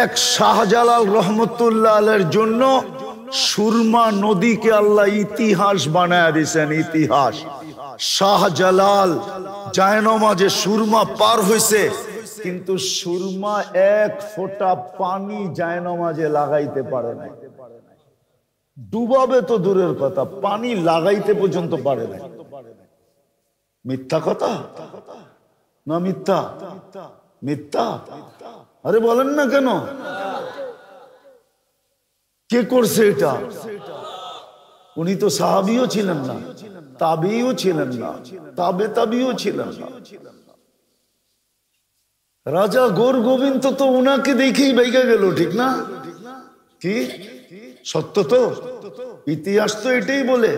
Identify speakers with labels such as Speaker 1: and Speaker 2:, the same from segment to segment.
Speaker 1: এক শাহজালাল রহমতুল্লাহ আলাইহির জন্য সুরমা নদীকে আল্লাহ ইতিহাস বানায় দিয়েছেন। ইতিহাস। শাহজালাল জায়নামাজে সুরমা পার হয়েছে, কিন্তু সুরমা এক ফোঁটা পানি জায়নামাজে লাগাইতে পারে না। ডুবাবে তো দূরের কথা, পানি লাগাইতে পর্যন্ত পারে না। মিথ্যা কথা না মিথ্যা? মিথ্যা। আরে বলেন না কেন? কে করছে এটা? উনি তো সাহাবীও ছিলেন না, তাবিও ছিলেন না, তাবিও ছিলেন না। রাজা গৌর গোবিন্দ তো উনাকে দেখেই বাইকা গেল, ঠিক না? কি সত্য তো? ইতিহাস তো এটাই বলে।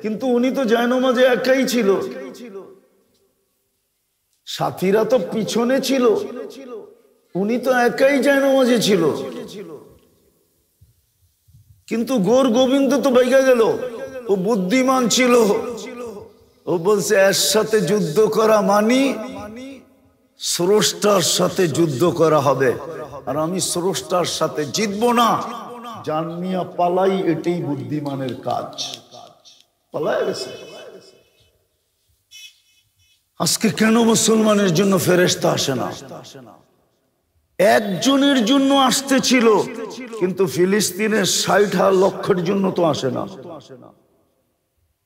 Speaker 1: কিন্তু উনি তো জায়নামাজে একাই ছিল, সাথীরা তো পিছনে ছিল, উনি তো একাই জায়নামাজে ছিল। কিন্তু গৌর গোবিন্দ তো বাইকা গেল। ও বুদ্ধিমান ছিল, ও বলছে এর সাথে যুদ্ধ করা মানি স্রষ্টার সাথে যুদ্ধ করা হবে, আর আমি স্রষ্টার সাথে জিতবো না, জানিয়া পালাই। এটাই বুদ্ধিমানের কাজ। পালায় গেছে। আজকে কেন মুসলমানের জন্য ফেরেশতা আসে না? একজনের জন্য আসতে ছিল, কিন্তু ফিলিস্তিনের 60 লক্ষের জন্য তো আসে না।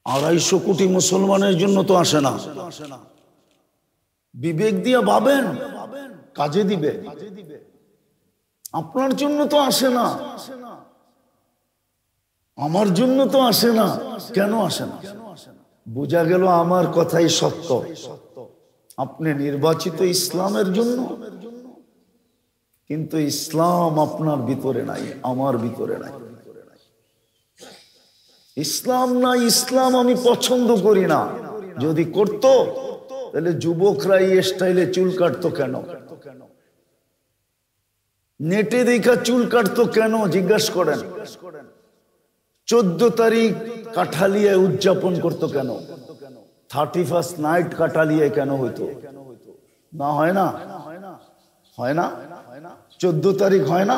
Speaker 1: 250 কোটি মুসলমানের জন্য তো আসে না। বিবেক দিয়ে ভাবেন, কাজে দিবে। আপনার জন্য তো আসে না, আমার জন্য তো আসে না। কেন আসে না? বোঝা গেল আমার কথাই সত্য। আপনি নির্বাচিত ইসলামের জন্য, কিন্তু ইসলাম আপনার ভিতরে নাই, আমার ভিতরে নাই। ইসলাম নাই, ইসলাম আমি পছন্দ করি না। যদি করত তাহলে যুবকরা এই স্টাইলে চুল কাটতো কেন? নেটে দেখা চুল কাটতো কেন? জিজ্ঞাসা করেন। 14 তারিখ কাঠালিয়ায় উদযাপন করতো কেন? 31st নাইট কাঠালিয়ায় কেন হইতো না? হয় না? হয় না? 14 তারিখ হয় না?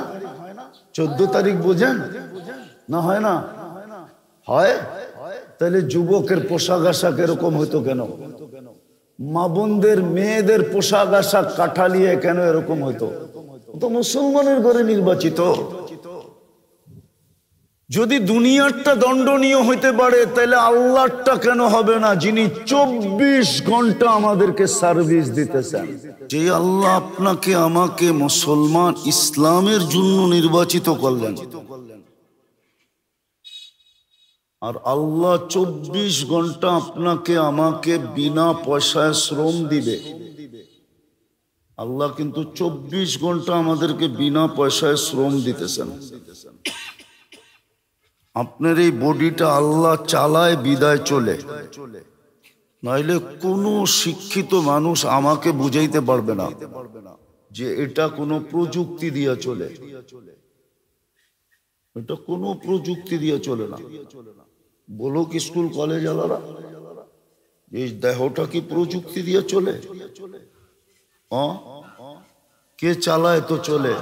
Speaker 1: 14 তারিখ বোঝেন না? হয় না? হয়। তাহলে যুবকের পোশাক আশাক এরকম হইতো কেন? মা বোনদের মেয়েদের পোশাক আশাক কাঠালিয়ায় কেন এরকম হইতো? তো মুসলমানের ঘরে নির্বাচিত। যদি দুনিয়ারটা দণ্ডনীয় হইতে পারে, তাহলে আল্লাহরটা কেন হবে না, যিনি 24 ঘন্টা আমাদেরকে সার্ভিস দিতেছেন? যে আল্লাহ আপনাকে আমাকে মুসলমান ইসলামের জন্য নির্বাচিত করলেন, আর আল্লাহ 24 ঘন্টা আপনাকে আমাকে বিনা পয়সায় শ্রম দিবে। আল্লাহ কিন্তু 24 ঘন্টা আমাদেরকে বিনা পয়সায় শ্রম দিতেছেন। আপনার এই বডিটা আল্লাহ চালায় বিদায় চলে, নাইলে কোনো শিক্ষিত মানুষ আমাকে বুঝাইতে পারবে না যে এটা কোনো প্রযুক্তি দিয়ে চলে। এটা কোনো প্রযুক্তি দিয়ে চলে না। বলো কি স্কুল কলেজ আলারা, এই দেহটা কি প্রযুক্তি দিয়ে চলে? কে চালায় তো চলে?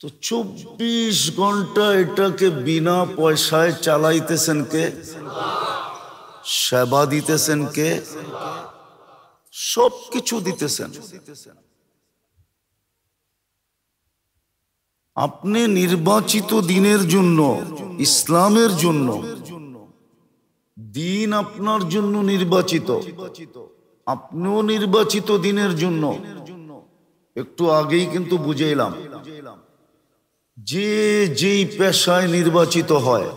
Speaker 1: তো 24 ঘন্টা এটাকে বিনা পয়সায় চালাইতেছেন কে? সেবা দিতেছেন কে? সবকিছু দিতেছেন। আপনি নির্বাচিত দিনের জন্য, ইসলামের জন্য, দিন আপনার জন্য নির্বাচিত, আপনিও নির্বাচিত দিনের জন্য। একটু আগেই কিন্তু বুঝাইলাম, যে যেই পেশায় নির্বাচিত হয়,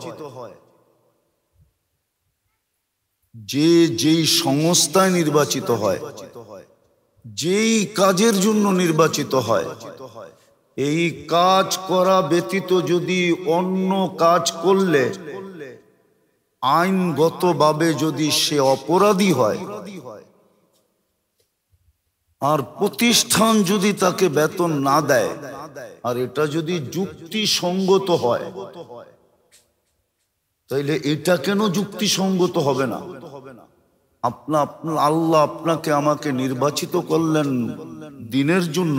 Speaker 1: যে যেই সংস্থায় নির্বাচিত হয়, যেই কাজের জন্য নির্বাচিত হয়, এই কাজ করা ব্যতীত যদি অন্য কাজ করলে আইনগতভাবে যদি সে অপরাধী হয়, আর প্রতিষ্ঠান যদি তাকে বেতন না দেয়, আর এটা যদি যুক্তিসঙ্গত হয়, তাইলে এটা কেন যুক্তিসঙ্গত হবে না? আল্লাহ আপনাকে আমাকে নির্বাচিত করলেন দিনের জন্য,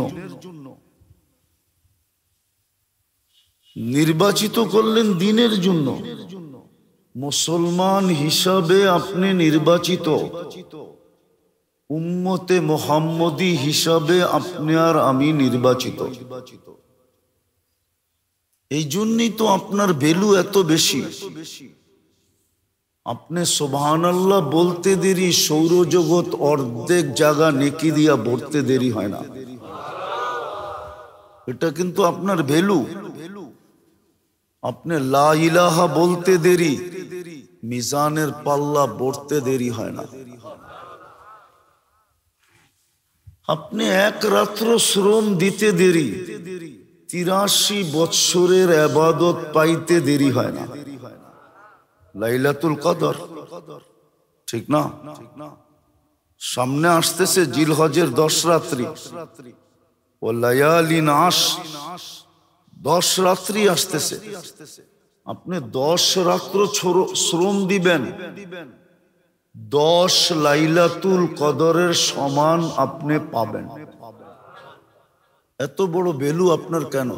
Speaker 1: নির্বাচিত করলেন দিনের জন্য। মুসলমান হিসাবে আপনি নির্বাচিত, উম্মতে মুহাম্মদী হিসাবে আপনি আর আমি নির্বাচিত। এই জন্যই তো আপনার ভ্যালু এত বেশি। আপনি সুবহানাল্লাহ বলতে দেরি সৌরজগৎ অর্ধেক জায়গা নেকি দিয়া ভরতে দেরি হয় না। এটা কিন্তু আপনার ভ্যালু। আপনি লা ইলাহা বলতে দেরি মিজানের পাল্লা ভরতে দেরি হয় না। আপনি এক রাত্র শ্রম দিতে দেরি 83 বৎসরের ইবাদত পাইতে দেরি হয় না। লাইলাতুল কদর, ঠিক না? সামনে আসতেছে জিলহজের 10 রাত্রি, ও লায়ালিন আশর, 10 রাত্রি আসতেছে। আপনি 10 রাত্র শ্রম দিবেন, 10 লাইলাতুল কদরের সমান আপনি পাবেন। এত বড় ভ্যালু আপনার কেন?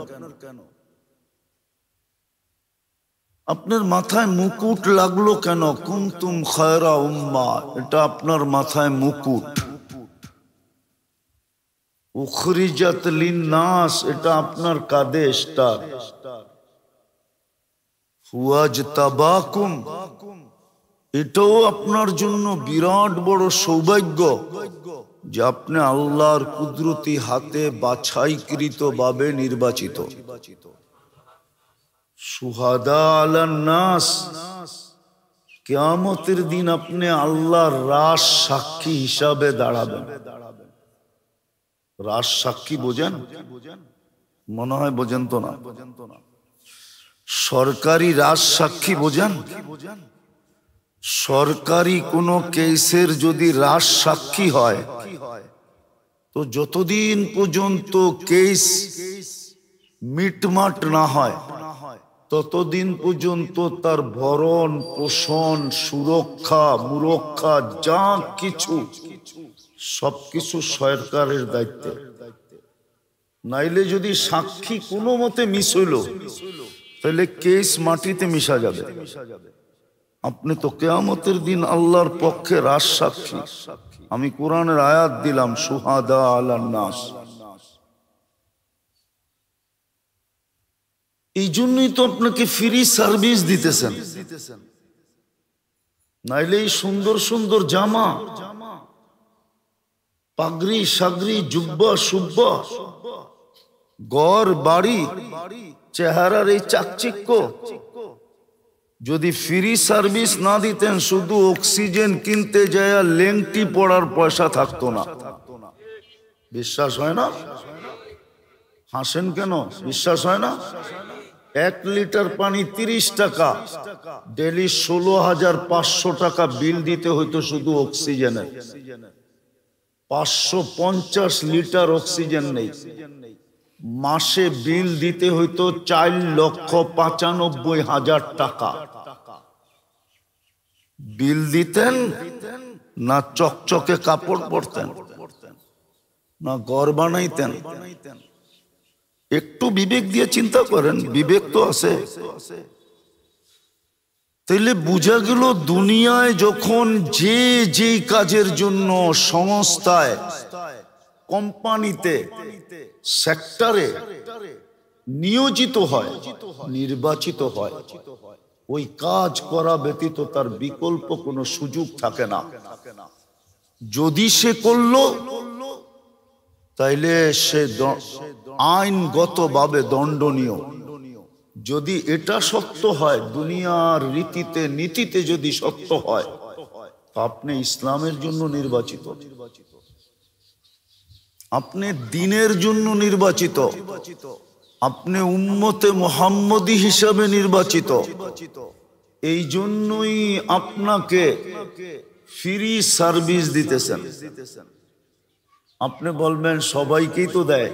Speaker 1: আপনার মাথায় মুকুট লাগলো কেন? কুনতুম খায়রা উম্মাহ, এটা আপনার মাথায় মুকুট। উখরিজাত লিন্নাস, এটা আপনার কাঁধে স্টার। ওয়াজতাবাকুম, এটাও আপনার জন্য বিরাট বড় সৌভাগ্য যে আপনি আল্লাহর কুদরতি হাতে বাছাইকৃত ভাবে নির্বাচিত। শুহাদা আলান নাস, কিয়ামতের দিন আপনি আল্লাহর রাজ সাক্ষী হিসাবে দাঁড়াবেন। রাজ সাক্ষী বোঝেন? মনে হয় বোঝেন তো না। সরকারি রাজ সাক্ষী বোঝেন? সরকারি কোনো কেসের যদি রাজ সাক্ষী হয় তো যতদিন পর্যন্ত কেস মিটমাট না হয় ততদিন পর্যন্ত তার ভরণ পোষণ সুরক্ষা মুরক্ষা যা কিছু সবকিছু সরকারের দায়িত্ব। নাইলে যদি সাক্ষী কোনো মতে মিস হইল তাহলে কেস মাটিতে মিশা যাবে। আপনি তো কিয়ামতের দিন আল্লাহর পক্ষে রাজ সাক্ষী। আমি কোরআনের আয়াত দিলাম, শুহাদা আলান নাস। এই জন্যই তো আপনাকে ফ্রি সার্ভিস দিতেছেন। নাইলে এই সুন্দর সুন্দর জামা, পাগড়ি সাগরি জুব্বা সুব্বা, ঘর বাড়ি, চেহারার এই চাকচিক্য, যদি ফ্রি সার্ভিস না দিতেন শুধু অক্সিজেন কিনতে যায় লেংটি পড়ার পয়সা থাকতো না। বিশ্বাস হয় না? হাসেন কেন? বিশ্বাস হয় না? 1 লিটার পানি 30 টাকা, ডেলি 16,500 টাকা বিল দিতে হইতো শুধু অক্সিজেনের। 550 লিটার অক্সিজেন নেই, মাসে বিল দিতে হইতো 4,95,000 টাকা। বিল দিতেন না চকচকে কাপড় পরতেন, না ঘর বানাইতেন? একটু বিবেক দিয়ে চিন্তা করেন, বিবেক তো আছে। তাইলে বুঝা গেল দুনিয়ায় যখন যে যেই কাজের জন্য সংস্থায়, কোম্পানিতে, সেক্টরে নিয়োজিত হয়, নির্বাচিত হয়, ওই কাজ করা ব্যতীত তার বিকল্প কোনো সুযোগ থাকে না। যদি সে করলো তাইলে সে আইনগতভাবে দণ্ডনীয়। যদি এটা সত্য হয়, দুনিয়ার রীতিতে নীতিতে যদি সত্য হয়, তো আপনি ইসলামের জন্য নির্বাচিত, আপনি দ্বীনের জন্য নির্বাচিত, আপনি উম্মতে মুহাম্মদী হিসাবে নির্বাচিত। এই জন্যই আপনাকে ফ্রি সার্ভিস দিতেছেন। আপনি বলবেন সবাইকেই তো দেয়,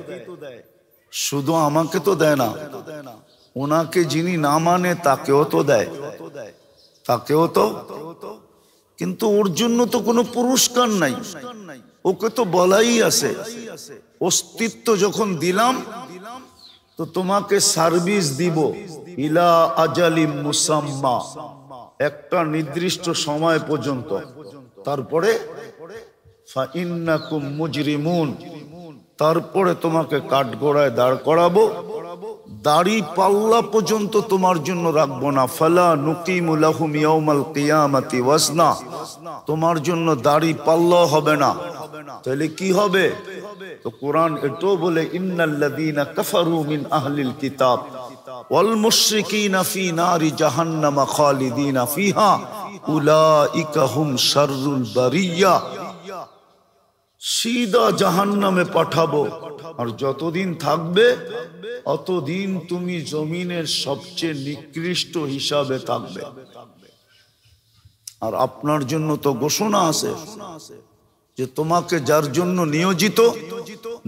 Speaker 1: শুধু আমাকে তো দেয় না, ওনাকে যিনি না মানে তাকেও তো দেয়, তাকেও তো। কিন্তু ওর জন্য তো কোনো পুরস্কার নাই, ওকে তো বলাই আছে। অস্তিত্ব যখন দিলাম তো তোমাকে সার্ভিস দিব ইলা আজালিম মুসাম্মা, একটা নির্দিষ্ট সময় পর্যন্ত। তারপরে ফাইন্নাকুম মুজরিমুন, তারপরে তোমাকে কাঠগড়ায় দাঁড় করাবো, দাড়ি পাল্লা পর্যন্ত তোমার জন্য রাখবো না। ফালা নুকিমু লাহুম ইয়াউমাল কিয়ামাতি ওয়াজনা, তোমার জন্য দাড়ি পাল্লা হবে না। তাহলে কি হবে? তো কোরআন এটাও বলে ইন্নাল্লাযীনা কাফারু মিন আহলিল কিতাব ওয়াল মুশরিকিনা ফি নারি জাহান্নাম খালিদিনা ফিহা উলাইকা হুম শাররুল বারিয়া, সিধা জাহান্নামে পাঠাবো। আর যতদিন থাকবে অতদিন তুমি জমিনের সবচেয়ে নিকৃষ্ট হিসাবে থাকবে। আর আপনার জন্য তো ঘোষণা আছে যে তোমাকে যার জন্য নিয়োজিত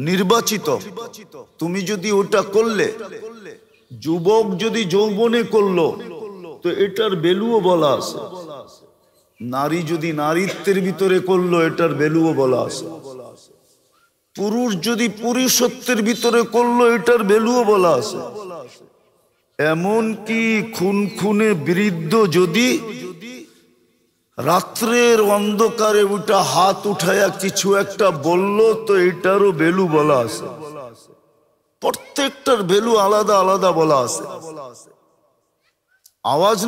Speaker 1: নির্বাচিত, তুমি যদি ওটা করলে, যুবক যদি যৌবনে করলো তো এটার ভ্যালুও বলা আছে, নারী যদি নারীত্বের ভিতরে করলো এটার ভ্যালুও বলা আছে, পুরুষ যদি পুরুষত্বের ভিতরে করলো এটার ভ্যালুও বলা আছে। এমনকি খুনে বৃদ্ধ যদি রাত্রের অন্ধকারে ওটা হাত উঠায়া কিছু একটা বলল তো এটারও ভ্যালু বলা আছে। প্রত্যেকটার ভ্যালু আলাদা আলাদা বলা আছে। আওয়াজ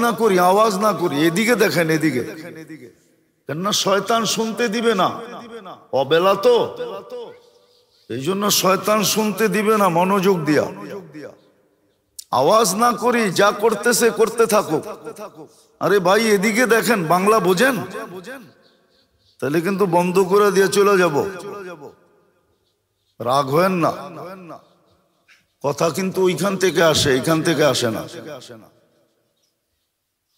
Speaker 1: না করি, এদিকে দেখেন, এদিকে, কেননা শয়তান শুনতে দিবে না, অবেলা তো, এই জন্য শয়তান শুনতে দিবে না। মনোযোগ দিয়া আওয়াজ না করি, যা করতেছে করতে থাকুক। আরে ভাই এদিকে দেখেন, বাংলা বোঝেন? তাহলে কিন্তু বন্ধ করে দিয়ে চলে যাব, রাগ হয়েন না। কথা কিন্তু ওইখান থেকে আসে, এইখান থেকে আসে না।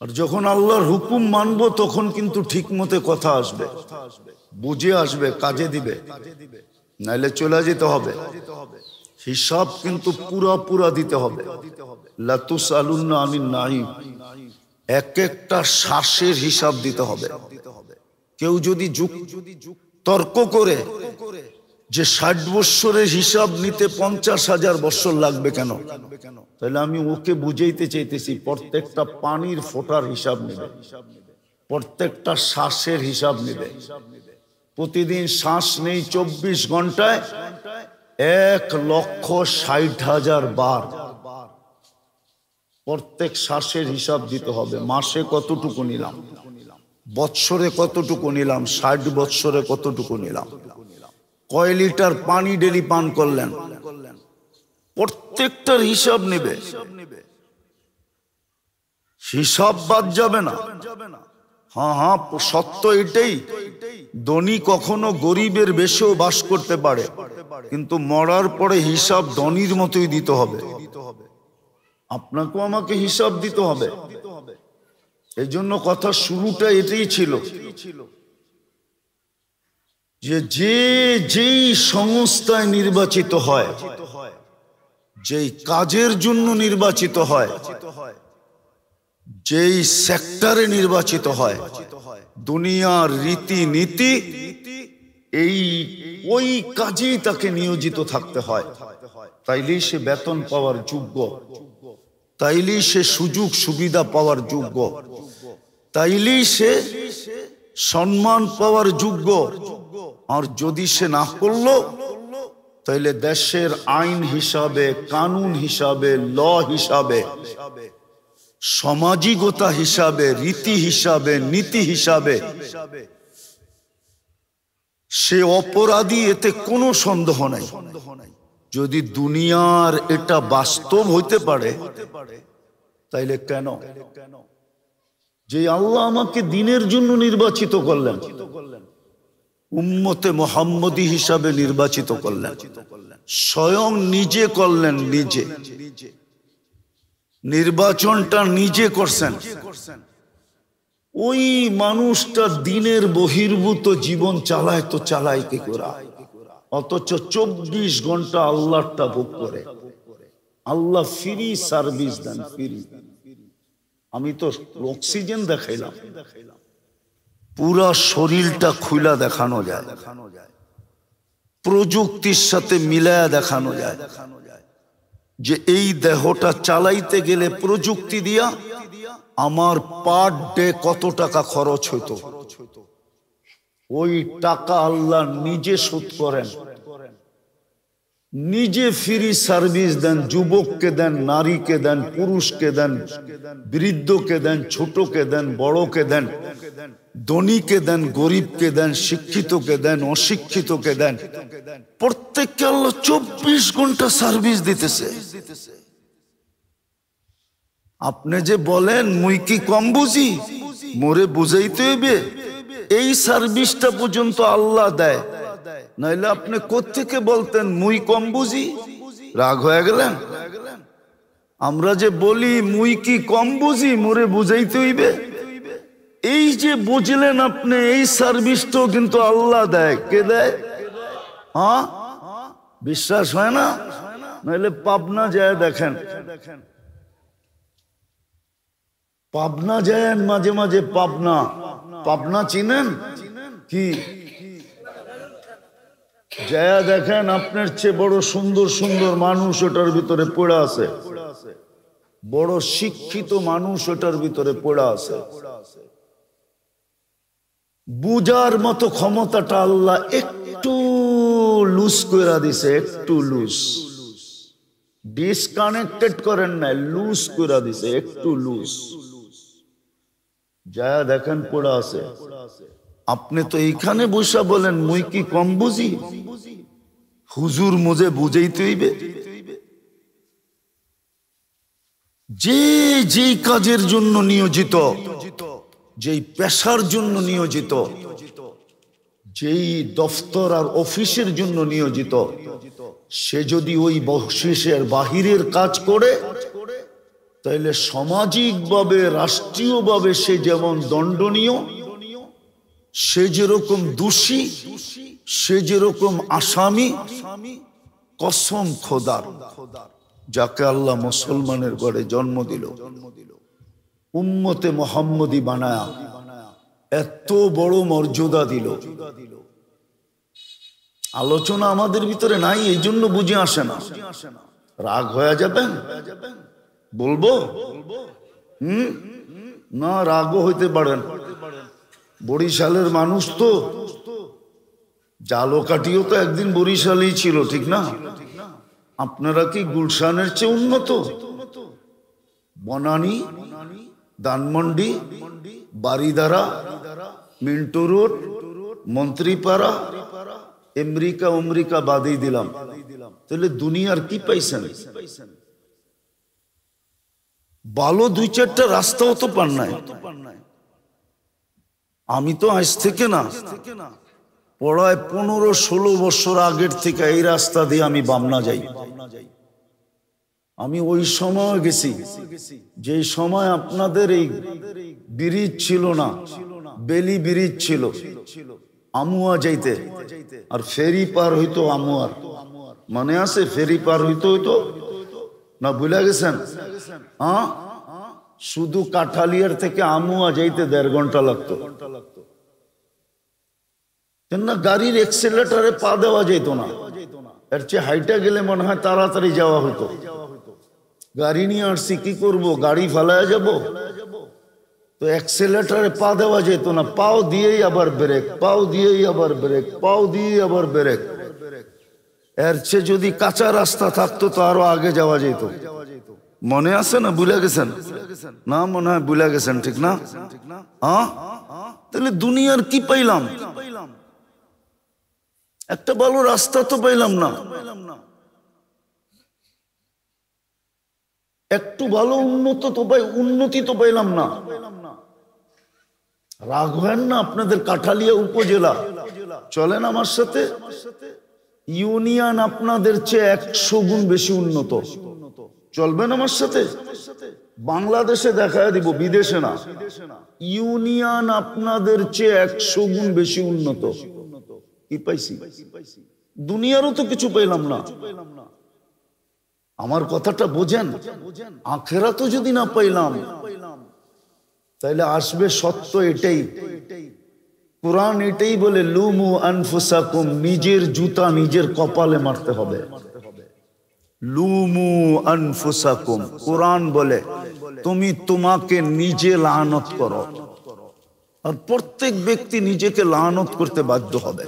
Speaker 1: আর যখন আল্লাহর হুকুম মানবো তখন কিন্তু ঠিক মতে কথা আসবে, বুঝে আসবে, কাজে দিবে, নাইলে চলে যেতে হবে। হিসাব কিন্তু পুরা দিতে হবে। লা তুসআলুন্না আনিন নাঈম, এক একটা শ্বাসের হিসাব দিতে হবে। কেউ যদি তর্ক করে যে 60 বৎসরের হিসাব নিতে 50,000 বৎসর লাগবে কেন, তাহলে আমি ওকে বুঝাইতে চাইতেছি প্রত্যেকটা পানির ফোঁটার হিসাব নেবে, প্রত্যেকটা শ্বাসের হিসাব নেবে। প্রতিদিন শ্বাস নেই 24 ঘন্টায় 1,60,000 বার, প্রত্যেক শ্বাসের হিসাব দিতে হবে। মাসে কতটুকু নিলাম, বৎসরে কতটুকু নিলাম, 60 বৎসরে কতটুকু নিলাম, কয় লিটার পানি ডেলি পান করলেন, প্রত্যেকটার হিসাব নেবে। হিসাব বাদ যাবে না। হ্যাঁ, সত্য এটাই, ধনী কখনো গরিবের বেশেও বাস করতে পারে, কিন্তু মরার পরে হিসাব ধনীর মতোই দিতে হবে। আপনাকেও আমাকে হিসাব দিতে হবে। এই জন্য কথা শুরুটা এটাই ছিল যে যেই সংস্থায় নির্বাচিত হয়, যেই কাজের জন্য নির্বাচিত হয়, যেই সেক্টরে নির্বাচিত হয়, দুনিয়ার রীতিনীতি ওই কাজেই তাকে নিয়োজিত থাকতে হয়। তাইলেই সে বেতন পাওয়ার যোগ্য, তাইলেই সে সুযোগ সুবিধা পাওয়ার যোগ্য, তাইলেই সে সম্মান পাওয়ার যোগ্য। আর যদি সে না করলো তাইলে দেশের আইন হিসাবে, কানুন হিসাবে, ল হিসাবে, সামাজিকতা হিসাবে, রীতি হিসাবে, নীতি হিসাবে সে অপরাধী, এতে কোনো সন্দেহ নাই। যদি দুনিয়ার এটা বাস্তব হইতে পারে তাইলে কেন যে আল্লাহ আমাকে দিনের জন্য নির্বাচিত করলেন, উম্মতে মুহাম্মদী হিসাবে নির্বাচিত করলেন, স্বয়ং নিজে করলেন, নিজে নির্বাচনটা নিজে করছেন। ওই মানুষটা দিনের বহির্ভূত জীবন চালায় তো চালায় কি করে, অথচ 24 ঘন্টা আল্লাহটা ভোগ করে। আল্লাহ ফ্রি সার্ভিস দেন, ফ্রি। আমি তো অক্সিজেন দেখাইলাম, পুরা শরীরটা খুলা দেখানো যায়, প্রযুক্তির সাথে মিলায়া দেখানো যায়। যে এই দেহটা চালাইতে গেলে প্রযুক্তি দিয়া আমার পার ডে কত টাকা খরচ হইতো, ওই টাকা আল্লাহ নিজে শোধ করেন, নিজে ফ্রি সার্ভিস দেন। যুবককে দেন, নারীকে দেন, পুরুষকে দেন, বৃদ্ধকে দেন, ছোটকে দেন, বড়কে দেন, ধনীকে দেন, গরিবকে দেন, শিক্ষিতকে দেন, অশিক্ষিতকে দেন, প্রত্যেককে আল্লাহ 24 ঘন্টা সার্ভিস দিতেছে। আপনি যে বলেন মুই কি কম বুঝি, মোরে বুঝাইতে হইবে, এই সার্ভিসটা পর্যন্ত আল্লাহ দেয়, নাইলে আপনি কোত্থেকে বলতেন মুই কম বুঝি? রাগ হয়ে গেলেন? আমরা যে বলি মুই কি কম বুঝি, মোরে বুঝাইতে হইবে, এই যে বুঝলেন আপনি, এই সার্ভিসটাও কিন্তু আল্লাহ দেয়। কে দেয়? হ্যাঁ, বিশ্বাস হয় না? নাইলে পাবনা যায় দেখেন, পাবনা যায় মাঝে মাঝে। পাবনা, পাবনা চিনেন কি? যায় দেখেন, আপনার চেয়ে বড় সুন্দর সুন্দর মানুষ ওটার ভিতরে পড়ে আছে, বড় শিক্ষিত মানুষ ওটার ভিতরে পড়ে আছে। বুঝার মতো ক্ষমতাটা আল্লাহ একটু লুজ করে দিছে, একটু লুজ, ডিসকানেক্টেড করেন না, লুজ করে দিছে, একটু লুজ। যা দেখেন পড়া আছে। আপনি তো এইখানে বসা বলেন মুই কি কম বুঝি? হুজুর মুঝে বুঝাইতে হইবে। যে যেই কাজের জন্য নিয়োজিত, যেই পেশার জন্য নিয়োজিত, যেই দফতর আর অফিসের জন্য নিয়োজিত, সে যদি ওই বকশিসের বাহিরের কাজ করে, তাহলে সামাজিকভাবে, রাষ্ট্রীয়ভাবে সে যেমন দণ্ডনীয়, সে যেরকম দোষী, সে যেরকম আসামি। কসম খোদার, যাকে আল্লাহ মুসলমানের ঘরে জন্ম দিল, উম্মতে মুহাম্মদী বানায়া এত বড় মর্যাদা দিল, আলোচনা আমাদের ভিতরে নাই, এই জন্য বুঝে আসে না। রাগ হয়ে যাবেন? বলবো না, রাগও হইতে পারেন। বরিশালের মানুষ তো, জালকাঠিও তো একদিন বরিশালেই ছিল, ঠিক না? আপনারা কি গুলশানের চেয়ে উন্নত? Banani, Dhanmondi, Baridhara, Mintu road, Mantripara, America America বাদেই দিলাম, তাহলে দুনিয়ার কি পাইছেন? ভালো 2-4টা রাস্তাও তো পান নাই। আমি তো আজ থেকে না, পড়ায় 15-16 বছর আগের থেকে এই রাস্তা দিয়ে আমি বামনা যাই। আমি ওই সময় গেছি যে সময় আপনাদের এই ব্রিজ ছিল না, বেলি ব্রিজ ছিল, আমুয়া যাইতে, আর ফেরি পার হইতো আমুয়ার, মনে আছে? ফেরি পার হইতো হইতো না, ভুলে গেছেন? হ্যাঁ, শুধু কাঠালিয়ার থেকে আমুয়া যাইতে 1.5 ঘন্টা লাগতো। না, গাড়ির এক্সেলেটারে পা দেওয়া যেত না, এর চেয়ে হাইটা গেলে মনে হয় তাড়াতাড়ি যাওয়া হতো। গাড়ি নিয়ে আসছি, কি করবো, গাড়ি ফালায় যাব, তো এক্সেলেটারে পা দেওয়া যেত না, পাও দিয়েই আবার ব্রেক, পাও দিয়েই আবার ব্রেক, পাও দিয়েই আবার ব্রেক। এর চেয়ে যদি কাঁচা রাস্তা থাকতো তো আরো আগে যাওয়া যেত। মনে আছে না ভুলে গেছেন? না, মনে হয় ভুলে গেছেন, ঠিক না? হ্যাঁ, তাহলে দুনিয়ার কি পাইলাম? একটা ভালো রাস্তা তো পাইলাম না, একটু ভালো উন্নতি তো পাইলাম না। রাগ হয় না? আপনাদের কাঠালিয়া উপজেলা, চলেন আমার সাথে, ইউনিয়ন আপনাদের চেয়ে 100 গুণ বেশি উন্নত। চলবেন আমার সাথে? বাংলাদেশে দেখায় দিব, বিদেশে না। ইউনিয়ন আপনাদের চেয়ে 100 গুণ বেশি উন্নত। কি পাইছি? দুনিয়ারও তো কিছু পাইলাম না। আমার কথাটা বোঝেন? আখেরাতও যদি না পাইলাম, তাইলে আসবে সত্য এটাই। কুরআন এটাই বলে, লুমু আনফুসাকুম, নিজের জুতা নিজের কপালে মারতে হবে। লুমু আনফুসাকুম, কোরআন বলে তুমি তোমাকে নিজে লানত করো। আর প্রত্যেক ব্যক্তি নিজেকে লানত করতে বাধ্য হবে।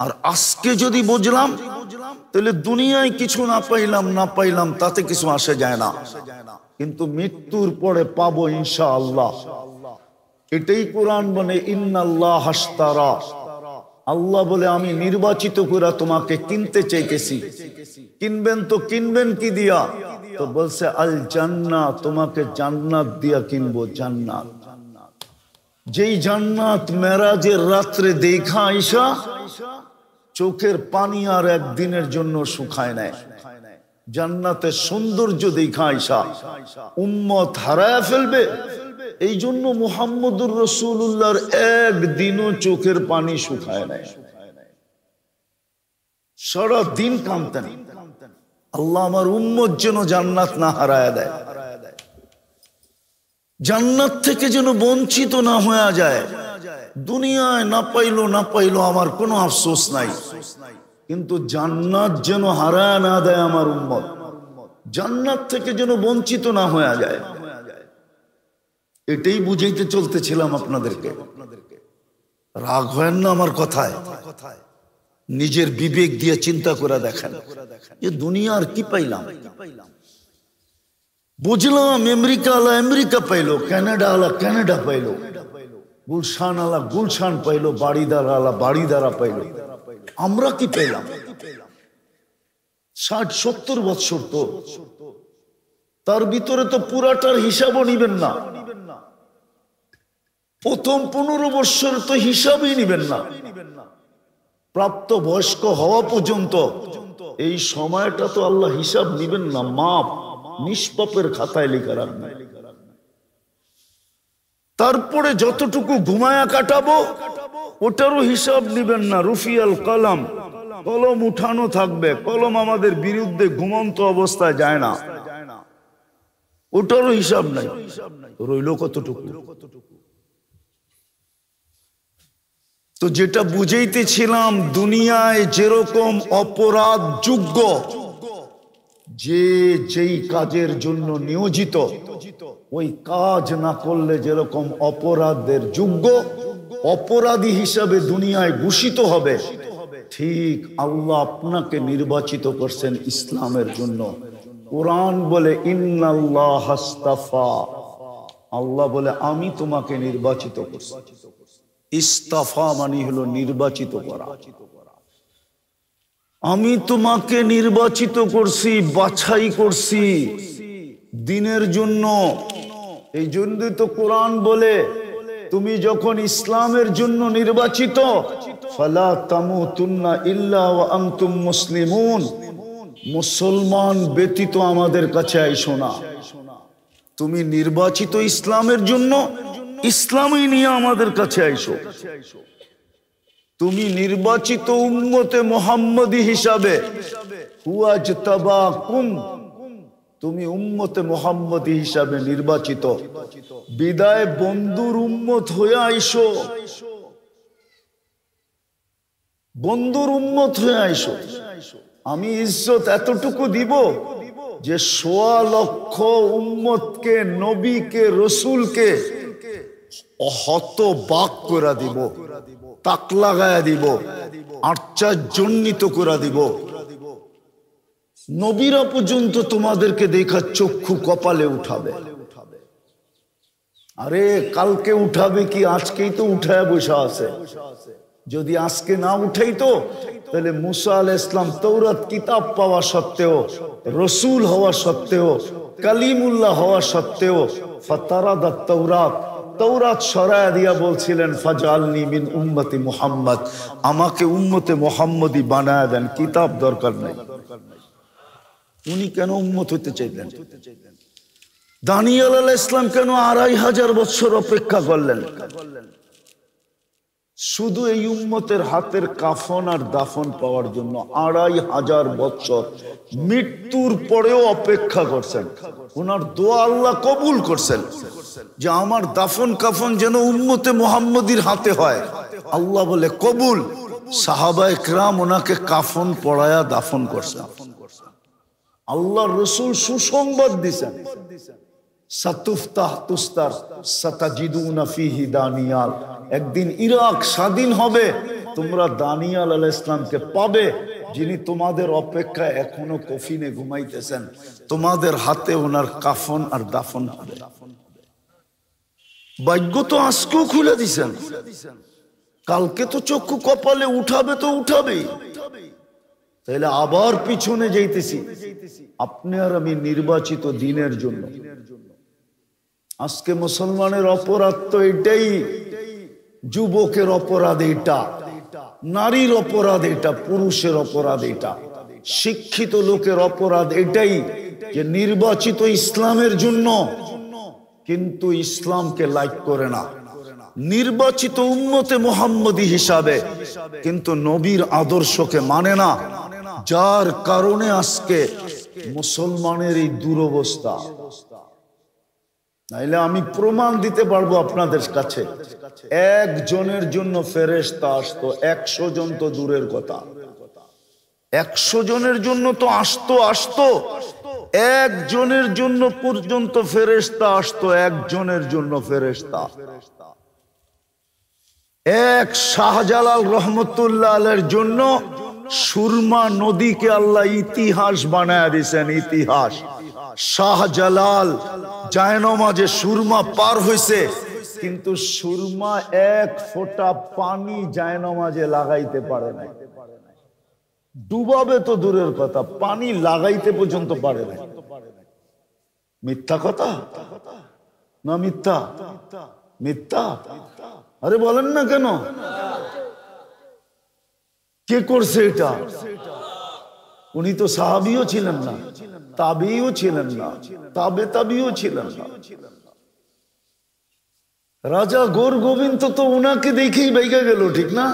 Speaker 1: আর আজকে যদি বুঝলাম তাহলে দুনিয়ায় কিছু না পাইলাম তাতে কিছু আসে যায় না, কিন্তু মৃত্যুর পরে পাবো ইনশাআল্লাহ। এটাই কোরআন বলে ইন্নাল্লাহ হাশতারা, আল্লাহ বলে আমি নির্বাচিত করে তোমাকে কিনতে চাইতেছি। কিনবেন তো কিনবেন কি দিয়া? তো বলছে আল জান্নাত, তোমাকে জান্নাত দিয়া কিনবো। জান্নাত, যেই জান্নাত মেরাজের রাত্রে দেখা আইসা চোখের পানি আর একদিনের জন্য শুকায় নাই। জান্নাতের সৌন্দর্য দেখা আইসা উম্মত হারায়া ফেলবে। এই জন্য মুহাম্মদুর রাসূলুল্লাহর একদিনও চোখের পানি শুকায় নাই, সারা দিন কাঁদতেন, আল্লাহ আমার উম্মত যেন জান্নাত না হারায়া দেয়, জান্নাত থেকে যেন বঞ্চিত না হয়ে যায়। দুনিয়ায় না পাইলো আমার কোনো আফসোস নাই, কিন্তু জান্নাত যেন হারায় না দেয় আমার উম্মত, জান্নাত থেকে যেন বঞ্চিত না হয়ে যায়। এটাই বুঝাইতে চলতেছিলাম আপনাদেরকে। রাগ হয় না আমার কথায়? নিজের বিবেক দিয়ে চিন্তা করে দেখেন যে দুনিয়ার কি পাইলাম। বুঝলাম আমেরিকা আলা আমেরিকা পাইলো, কানাডা আলা কানাডা পাইলো, গুলশান আলা গুলশান পাইলো, বাড়িদার আলা বাড়িদারা পাইলো। আমরা কি পেলাম? 60-70 বছর, তো তার ভিতরে তো পুরাটার হিসাবও নিবেন না। প্রথম 15 বছর তো হিসাবই নিবেন না। প্রাপ্ত বয়স্ক হওয়া পর্যন্ত এই সময়টা তো আল্লাহ হিসাব নিবেন না, মাপ নিষ্পাপের খাতায় লেখা রাখবেন। তারপরে যতটুকু ঘুমায়া কাটাবো ওটারও হিসাব নিবেন না। রুফিয়াল কলম, কলম উঠানো থাকবে, কলম আমাদের বিরুদ্ধে ঘুমন্ত অবস্থায় যায় না, ওটারও হিসাব নাই। রইল কতটুকু? তো যেটা বুঝাইতেছিলাম, দুনিয়ায় যেরকম অপরাধ যোগ্য, যে যেই কাজের জন্য নিয়োজিত ওই কাজ না করলে যেরকম অপরাধের যোগ্য, অপরাধী হিসাবে দুনিয়ায় ঘোষিত হবে, ঠিক আল্লাহ আপনাকে নির্বাচিত করছেন ইসলামের জন্য। কোরআন বলে ইন্নাল্লাহ হাস্তাফা, আল্লাহ বলে আমি তোমাকে নির্বাচিত করছি। ইস্তাফা মানে হলো নির্বাচিত করা। আমি তোমাকে নির্বাচিত করছি, বাছাই করছি দিনের জন্য। এই জন্যই তো কোরআন বলে তুমি যখন ইসলামের জন্য নির্বাচিত, ফালা তামুতুন্না ইল্লা ওয়া আনতুম মুসলিমুন, মুসলমান ব্যতীত আমাদের কাছে আইসো না। তুমি নির্বাচিত ইসলামের জন্য, ইসলামই নিয়ে আমাদের কাছে আইসো। তুমি নির্বাচিত উম্মতে মুহাম্মদী হিসাবে, হুয়াজতাবাকুম, তুমি উম্মতে মুহাম্মদী হিসাবে নির্বাচিত। বিদায় বন্ধুর উম্মত হয়ে আইসো, বন্ধুর উম্মত হয়ে আইসো। আমি ইজ্জত এতটুকু দিব যে 1.25 লক্ষ উম্মতকে, নবীকে, রসুলকে হতবাক করে দিব, তাক লাগায়া দিব, আশ্চর্যান্বিত করে দিব। নবীরা পর্যন্ত তোমাদেরকে দেখা চক্ষু কপালে উঠাবে। আরে কালকে উঠাবে কি, আজকেই তো উঠায় বসা আছে। যদি আজকে না উঠাইতো তাহলে মুসা আলাইহিস সালাম তৌরাত কিতাব পাওয়া সত্ত্বেও, রসুল হওয়া সত্ত্বেও, কালিমুল্লাহ হওয়া সত্ত্বেও ফাতারাদাত তাওরাত, তৌরাত সরায়া দিয়া বলছিলেন ফাজআলনি মিন উম্মতি মুহাম্মদ, আমাকে উম্মতে মুহাম্মদী বানায়া দেন, কিতাব দরকার নাই। উনি কেন উম্মত হইতে চাইলেন? দানিয়েল আলাইহিস সালাম কেন 2500 বছর অপেক্ষা করলেন? শুধু এই উম্মতের হাতের কাফন আর দাফন পাওয়ার জন্য 2500 বছর মৃত্যুর পরেও অপেক্ষা করছেন। ওনার দোয়া আল্লাহ কবুল করছেন যে আমার দাফন কাফন যেন উম্মতে মুহাম্মদীর হাতে হয়। আল্লাহ বলে কবুল। সাহাবায়ে কেরাম ওনাকে কাফন পরায়া দাফন করছেন। আল্লাহর রাসূল সুসংবাদ দিয়েছেন, সাতুফতাহ তুস্তার সাতাজিদুনা ফিহি দানিয়াল, একদিন ইরাক স্বাধীন হবে, তোমরা দানিয়াল আলাইহিস সালামকে পাবে, যিনি তোমাদের অপেক্ষায় এখনো কফিনে ঘুমাইতেছেন, তোমাদের হাতে ওনার কাফন আর দাফন হবে। ভাগ্য তো আজকেও খুলে দিছেন, কালকে তো চক্ষু কপালে উঠাবে তো উঠাবেই। তাহলে আবার পিছনে যাইতেছি, আপনি আর আমি নির্বাচিত দিনের জন্য। আজকে মুসলমানের অপরাধ তো এটাই, যুবকের অপরাধ এটা, নারীর অপরাধ এটা, পুরুষের অপরাধ এটা, শিক্ষিত লোকের অপরাধ এটাই যে নির্বাচিত ইসলামের জন্য কিন্তু ইসলামকে লাইক করে না, নির্বাচিত উম্মতে মুহাম্মদী হিসাবে কিন্তু নবীর আদর্শকে মানে না, যার কারণে আজকে মুসলমানের এই দুরবস্থা। নাইলে আমি প্রমাণ দিতে পারবো আপনাদের কাছে, একজনের জন্য ফেরেশতা আসতো, 100 জন তো দূরের কথা, 100 জনের জন্য তো আসতো, একজনের জন্য পর্যন্ত ফেরেশতা আসতো, একজনের জন্য ফেরেশতা। এক শাহজালাল রহমতুল্লাহ আলাইহির জন্য সুরমা নদীকে আল্লাহ ইতিহাস বানায় দিয়েছেন, ইতিহাস। শাহজালাল জায়নামাজে সুরমা পার হয়েছে, কিন্তু সুরমা এক ফোঁটা পানি জায়নামাজে লাগাইতে পারে নাই, ডুবাবে তো দূরের কথা, পানি লাগাইতে পর্যন্ত পারে নাই। মিথ্যা কথা না মিথ্যা? মিথ্যা। আরে বলেন না কেন? কে করছে এটা? উনি তো সাহাবীও ছিলেন না, তাবিও ছিলেন না, তাবিও ছিলেন না। রাজা গোর গোবিন্দ তো উনাকে দেখেই বাইগা গেল, ঠিক না?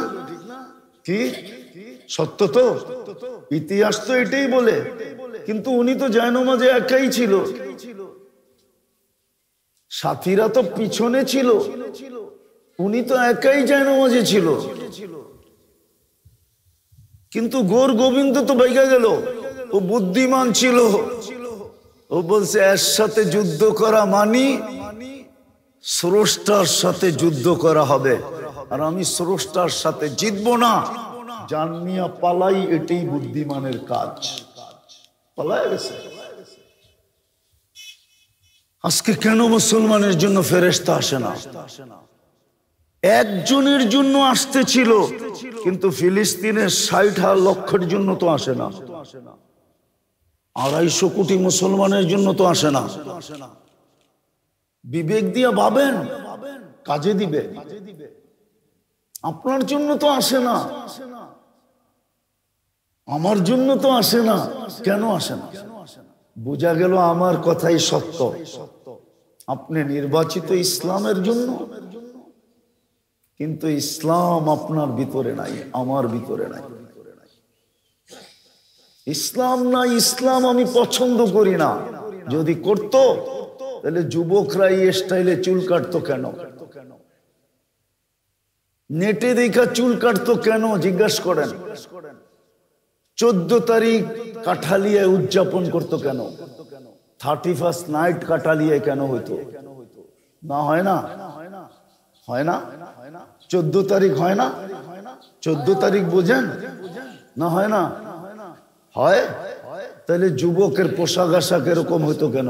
Speaker 1: কি সত্য তো? ইতিহাস তো এটাই বলে। কিন্তু উনি তো জায়নামাজে একাই ছিল, সাথীরা তো পিছনে ছিল, উনি তো একাই জায়নামাজে ছিল। কিন্তু গোর গোবিন্দ তো বাইগা গেল, ও বুদ্ধিমান ছিল, ও বলছে এর সাথে যুদ্ধ করা মানি স্রষ্টার সাথে যুদ্ধ করা হবে, আর আমি স্রষ্টার সাথে জিতবো না, জান নিয়া পালাই, এটাই বুদ্ধিমানের কাজ। পালায় গেছে। আজকে কেন মুসলমানের জন্য ফেরেশতা আসে না? একজনের জন্য আসতে ছিল, কিন্তু ফিলিস্তিনের 60 লক্ষের জন্য তো আসে না, 250 কোটি মুসলমানের জন্য তো আসে না। বিবেক দিয়ে ভাবেন, কাজে দিবে। আপনার জন্য তো আসে না, আমার জন্য তো আসে না, কেন আসে না? বোঝা গেল আমার কথাই সত্য। আপনি নির্বাচিত ইসলামের জন্য, কিন্তু ইসলাম আপনার ভিতরে নাই, আমার ভিতরে নাই। ইসলাম নাই, ইসলাম আমি পছন্দ করি না। যদি করতো তাহলে যুবকরা এই স্টাইলে চুল কাটতো কেন? নেটে দেখা চুল কাটতো কেন? জিজ্ঞাসা করেন। 14 তারিখ কাঠালিয়ায় উদযাপন করতো কেন? 31st নাইট কাঠালিয়ায় কেন হইতো? না হয় না? হয় না? 14 তারিখ হয় না? 14 তারিখ বোঝেন না? হয় না? হয়। তাহলে যুবকের পোশাক আশাক এরকম হইতো কেন?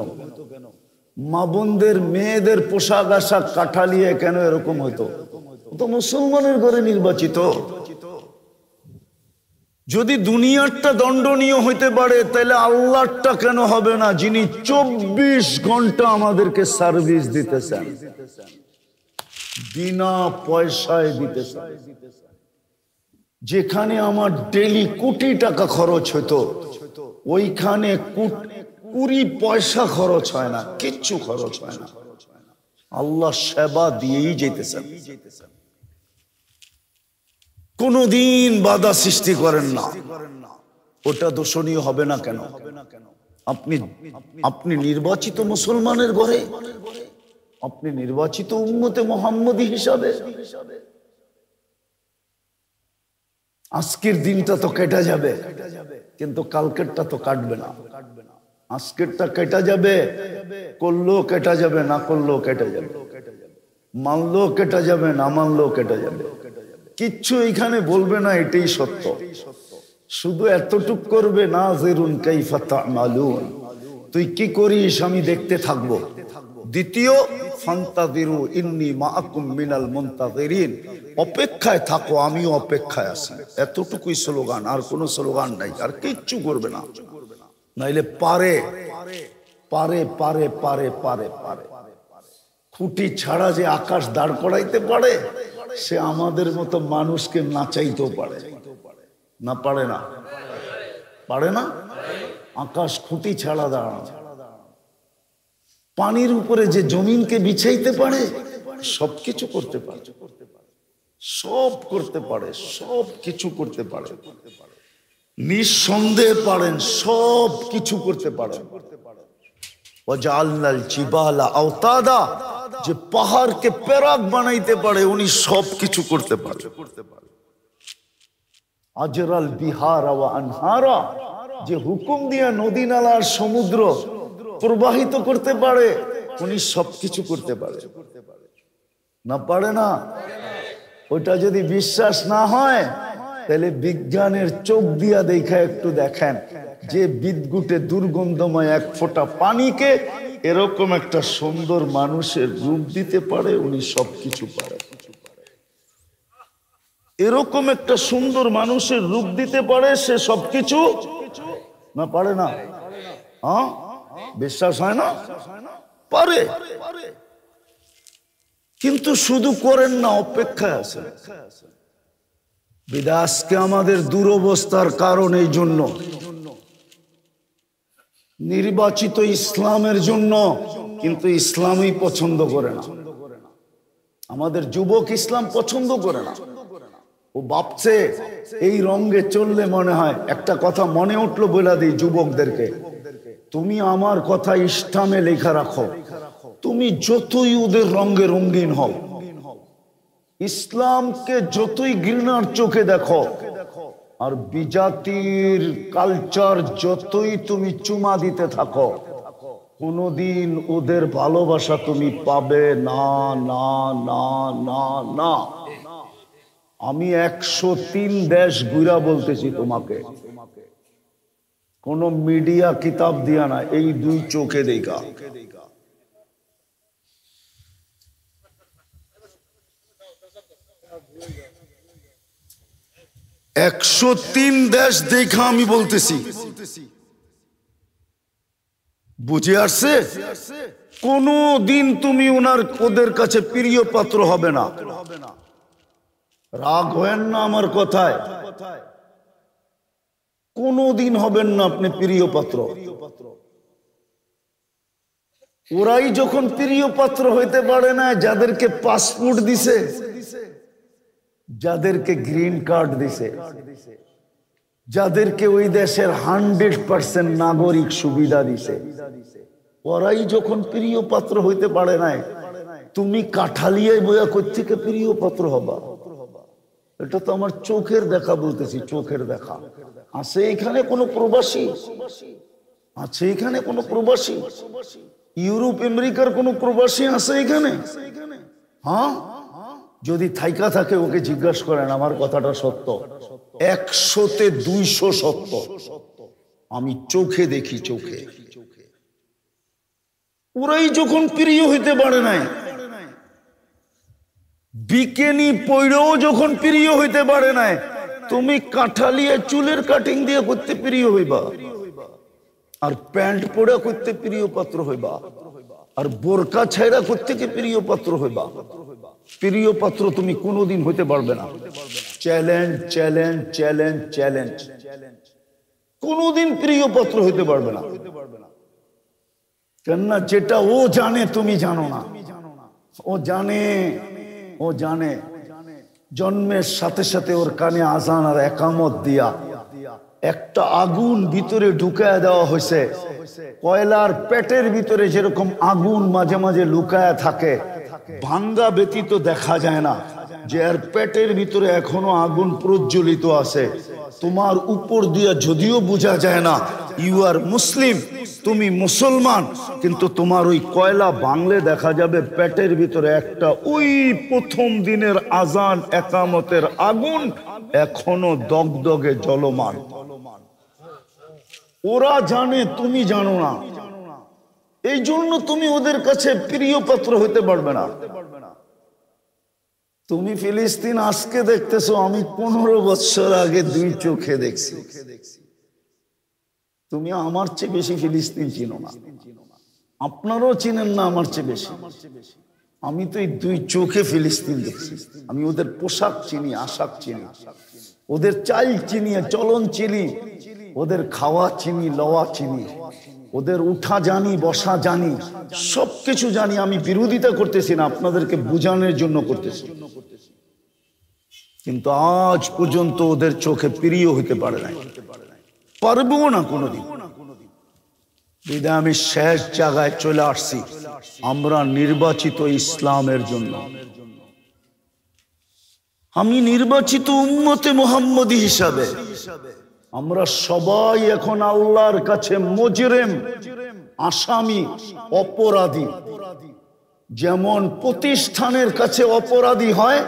Speaker 1: মা বোনদের মেয়েদের পোশাক আশাক কাঠালিয়ায় কেন এরকম হইতো? তো মুসলমানের ঘরে নির্বাচিত। যদি দুনিয়ারটা দণ্ডনীয় হইতে পারে, তাহলে আল্লাহরটা কেন হবে না, যিনি 24 ঘন্টা আমাদেরকে সার্ভিস দিতেছেন, বিনা পয়সায় দিতেছেন। যেখানে আমার ডেলি কোটি টাকা খরচ হতো, ওইখানে 20 পয়সা খরচ হয় না, কিচ্ছু খরচ হয় না। আল্লাহ সেবা দিয়েই যেতেছেন, কোনদিন বাধা সৃষ্টি করেন না। ওটা দোষণীয় হবে না কেন? আপনি নির্বাচিত মুসলমানের ঘরে, আপনি নির্বাচিত উম্মতে মুহাম্মদী হিসাবে। আজকের দিনটা তো কেটে যাবে, কিন্তু কালকেরটা তো কাটবে না। আজকেরটা কেটে যাবে, করলেও কেটে যাবে, না করলেও কেটে যাবে, মানলেও কেটে যাবে, না মানলেও কেটে যাবে। কিচ্ছু এখানে বলবে না, এটাই সত্য। শুধু এতটুক করবে, নাযিরুন কাইফা তা'মালুন, তুই কি করিস আমি দেখতে থাকবো। দ্বিতীয়, ফান্তাযিরু ইন্নী মাআকুম মিনাল মুনতাযিরিন, অপেক্ষায় থাকো, আমিও অপেক্ষায় আছি। এতটুকুই স্লোগান, আর কোনো স্লোগান নাই, আর কিচ্ছু করবে না। নাইলে পারে পারে পারে পারে পারে পারে খুঁটি ছাড়া যে আকাশ দাঁড় করাইতে পারে, সে আমাদের মতো মানুষকে নাচাইতেও পারে না? পারে না? পারে না? আকাশ খুঁটি ছাড়া দাঁড়ানো। পানির উপরে যে জমিনকে বিছাইতে পারে, সবকিছু করতে পারে, সব করতে পারে, সব কিছু করতে পারে, নিঃসন্দেহে পারেন, সব কিছু করতে পারেন। ওয়াজআলনাল জিবালা আওতাদা, যে পাহাড়কে পেরাক বানাইতে পারে, উনি সব কিছু করতে পারে। আজরাল বিহারা ওয়া আনহারা, যে হুকুম দিয়ে নদী নালা আর সমুদ্র প্রবাহিত করতে পারে, উনি সবকিছু করতে পারে। না পারে না? ওটা যদি বিশ্বাস না হয়, তাহলে বিজ্ঞানের চোখ দিয়া দেখা একটু দেখেন, যে বিদ্যুটে দুর্গন্ধময় এক ফোঁটা পানিকে এরকম একটা সুন্দর মানুষের রূপ দিতে পারে, উনি সবকিছু পারে। এরকম একটা সুন্দর মানুষের রূপ দিতে পারে, সে সবকিছু না পারে না? হ্যাঁ, বিশ্বাস হয় না? পারে, কিন্তু শুধু করেন না, অপেক্ষায় আছে। বিদাসকে আমাদের দুরবস্থার কারণ এই জন্য, নির্বাচিত ইসলামের জন্য, কিন্তু ইসলামই পছন্দ করে না। আমাদের যুবক ইসলাম পছন্দ করে না। ও ভাবছে এই রঙে চললে মনে হয়, একটা কথা মনে উঠলো বলে দিই যুবকদেরকে, তুমি আমার কথা ইসলামে লেখা রাখো, তুমি যতই ওদের রঙে রঙিন হও, ইসলামকে যতই ঘৃণার চোখে দেখো, আর বিজাতির কালচার যতই তুমি চুমা দিতে থাকো, কোনদিন ওদের ভালোবাসা তুমি পাবে না, না, না, না, না। আমি 103 দেশ ঘুরা বলতেছি তোমাকে, কোন মিডিয়া কিতাব দিয়া না, এই দুই চোখে দেখা। একশো 3 দেশ দেখা আমি বলতেছি, বুঝে আসছে? কোন দিন তুমি ওদের কাছে প্রিয় পাত্র হবে না। রাগ হবেন না আমার কথায়, কোনদিন হবেন না আপনি প্রিয় পাত্র। ওরাই যখন প্রিয় পাত্র হইতে পারে না, যাদেরকে পাসপোর্ট দিছে, যাদেরকে গ্রিন কার্ড দিছে, যাদেরকে ওই দেশের 100% নাগরিক সুবিধা দিছে, ওরাই যখন প্রিয় পাত্র হইতে পারে না, তুমি কাঠালিয়ায় বইয়া কোত্থেকে প্রিয় পাত্র হবা? এটা তো আমার চোখের দেখা বলতেছি, চোখের দেখা। আছে এখানে কোন প্রবাসী? আছে এখানে কোন প্রবাসী? ইউরোপ আমেরিকার কোন প্রবাসী আছে এখানে? হ্যাঁ, যদি থাইকা থাকে ওকে জিজ্ঞাসা করেন, আমার কথাটা সত্য, 100-তে 200 সত্য। আমি চোখে দেখি, চোখে। ওরাই যখন প্রিয় হইতে পারে নাই, বিকেনি পইড়েও যখন প্রিয় হইতে পারে নাই, তুমি কাঠালিয়ে চুলের কাটিং দিয়ে করতে প্রিয় হইবা, আর প্যান্ট পরে করতে প্রিয় পাত্র হইবা, আর বোরকা ছাইরা করতে প্রিয় পাত্র হইবা। প্রিয় পাত্র তুমি কোনোদিন হইতে পারবে না। Challenge, challenge, challenge, challenge. কোনোদিন প্রিয় পাত্র হইতে পারবে না। কেননা যেটা ও জানে তুমি জানো না। ও জানে, ও জানে। জন্মের সাথে সাথে ওর কানে আজান আর একামত দিয়া একটা আগুন ভিতরে ঢুকায় দেওয়া হয়েছে। কয়লার পেটের ভিতরে যেরকম আগুন মাঝে মাঝে লুকায়া থাকে, ভাঙ্গা ব্যতীত দেখা যায় না, যে এর পেটের ভিতরে এখনো আগুন প্রজ্বলিত আছে। তোমার উপর দিয়া যদিও বোঝা যায় না ইউ আর মুসলিম, তুমি মুসলমান, কিন্তু তোমার ওই কয়লা বাংলে দেখা যাবে পেটের ভিতরে একটা ওই প্রথম দিনের আজান একামতের আগুন এখনো দগদগে জ্বলমান। ওরা জানে, তুমি জানো না, এই জন্য তুমি ওদের কাছে প্রিয় পাত্র হতে পারবে না। তুমি ফিলিস্তিন আজকে দেখতেছো, আমি 15 বছর আগে 2 চোখে দেখছি। তুমি আমার চেয়ে বেশি ফিলিস্তিন চিনো না, আপনারাও চিনেন না আমার চেয়ে বেশি। আমি তো এই 2 চোখে ফিলিস্তিন দেখছি। আমি ওদের পোশাক চিনি, আশাক চিনি, ওদের চাল চিনি, চলন চিনি, ওদের খাওয়া চিনি, লওয়া চিনি, ওদের উঠা জানি, বসা জানি, সবকিছু জানি। আমি বিরোধিতা করতেছি না, আপনাদেরকে বোঝানোর জন্য করতেছি। কিন্তু আজ পর্যন্ত ওদের চোখে প্রিয় হতে পারে নাই, পারবো না কোনোদিন। বিদায় আমি শেষ জায়গায় চলে আসছি, আমরা নির্বাচিত ইসলামের জন্য। আমি নির্বাচিত উম্মতে মুহাম্মদী হিসাবে। আমরা সবাই এখন আল্লাহর কাছে মুজরিম, আসামি, অপরাধী। যেমন প্রতিষ্ঠানের কাছে অপরাধী হয়,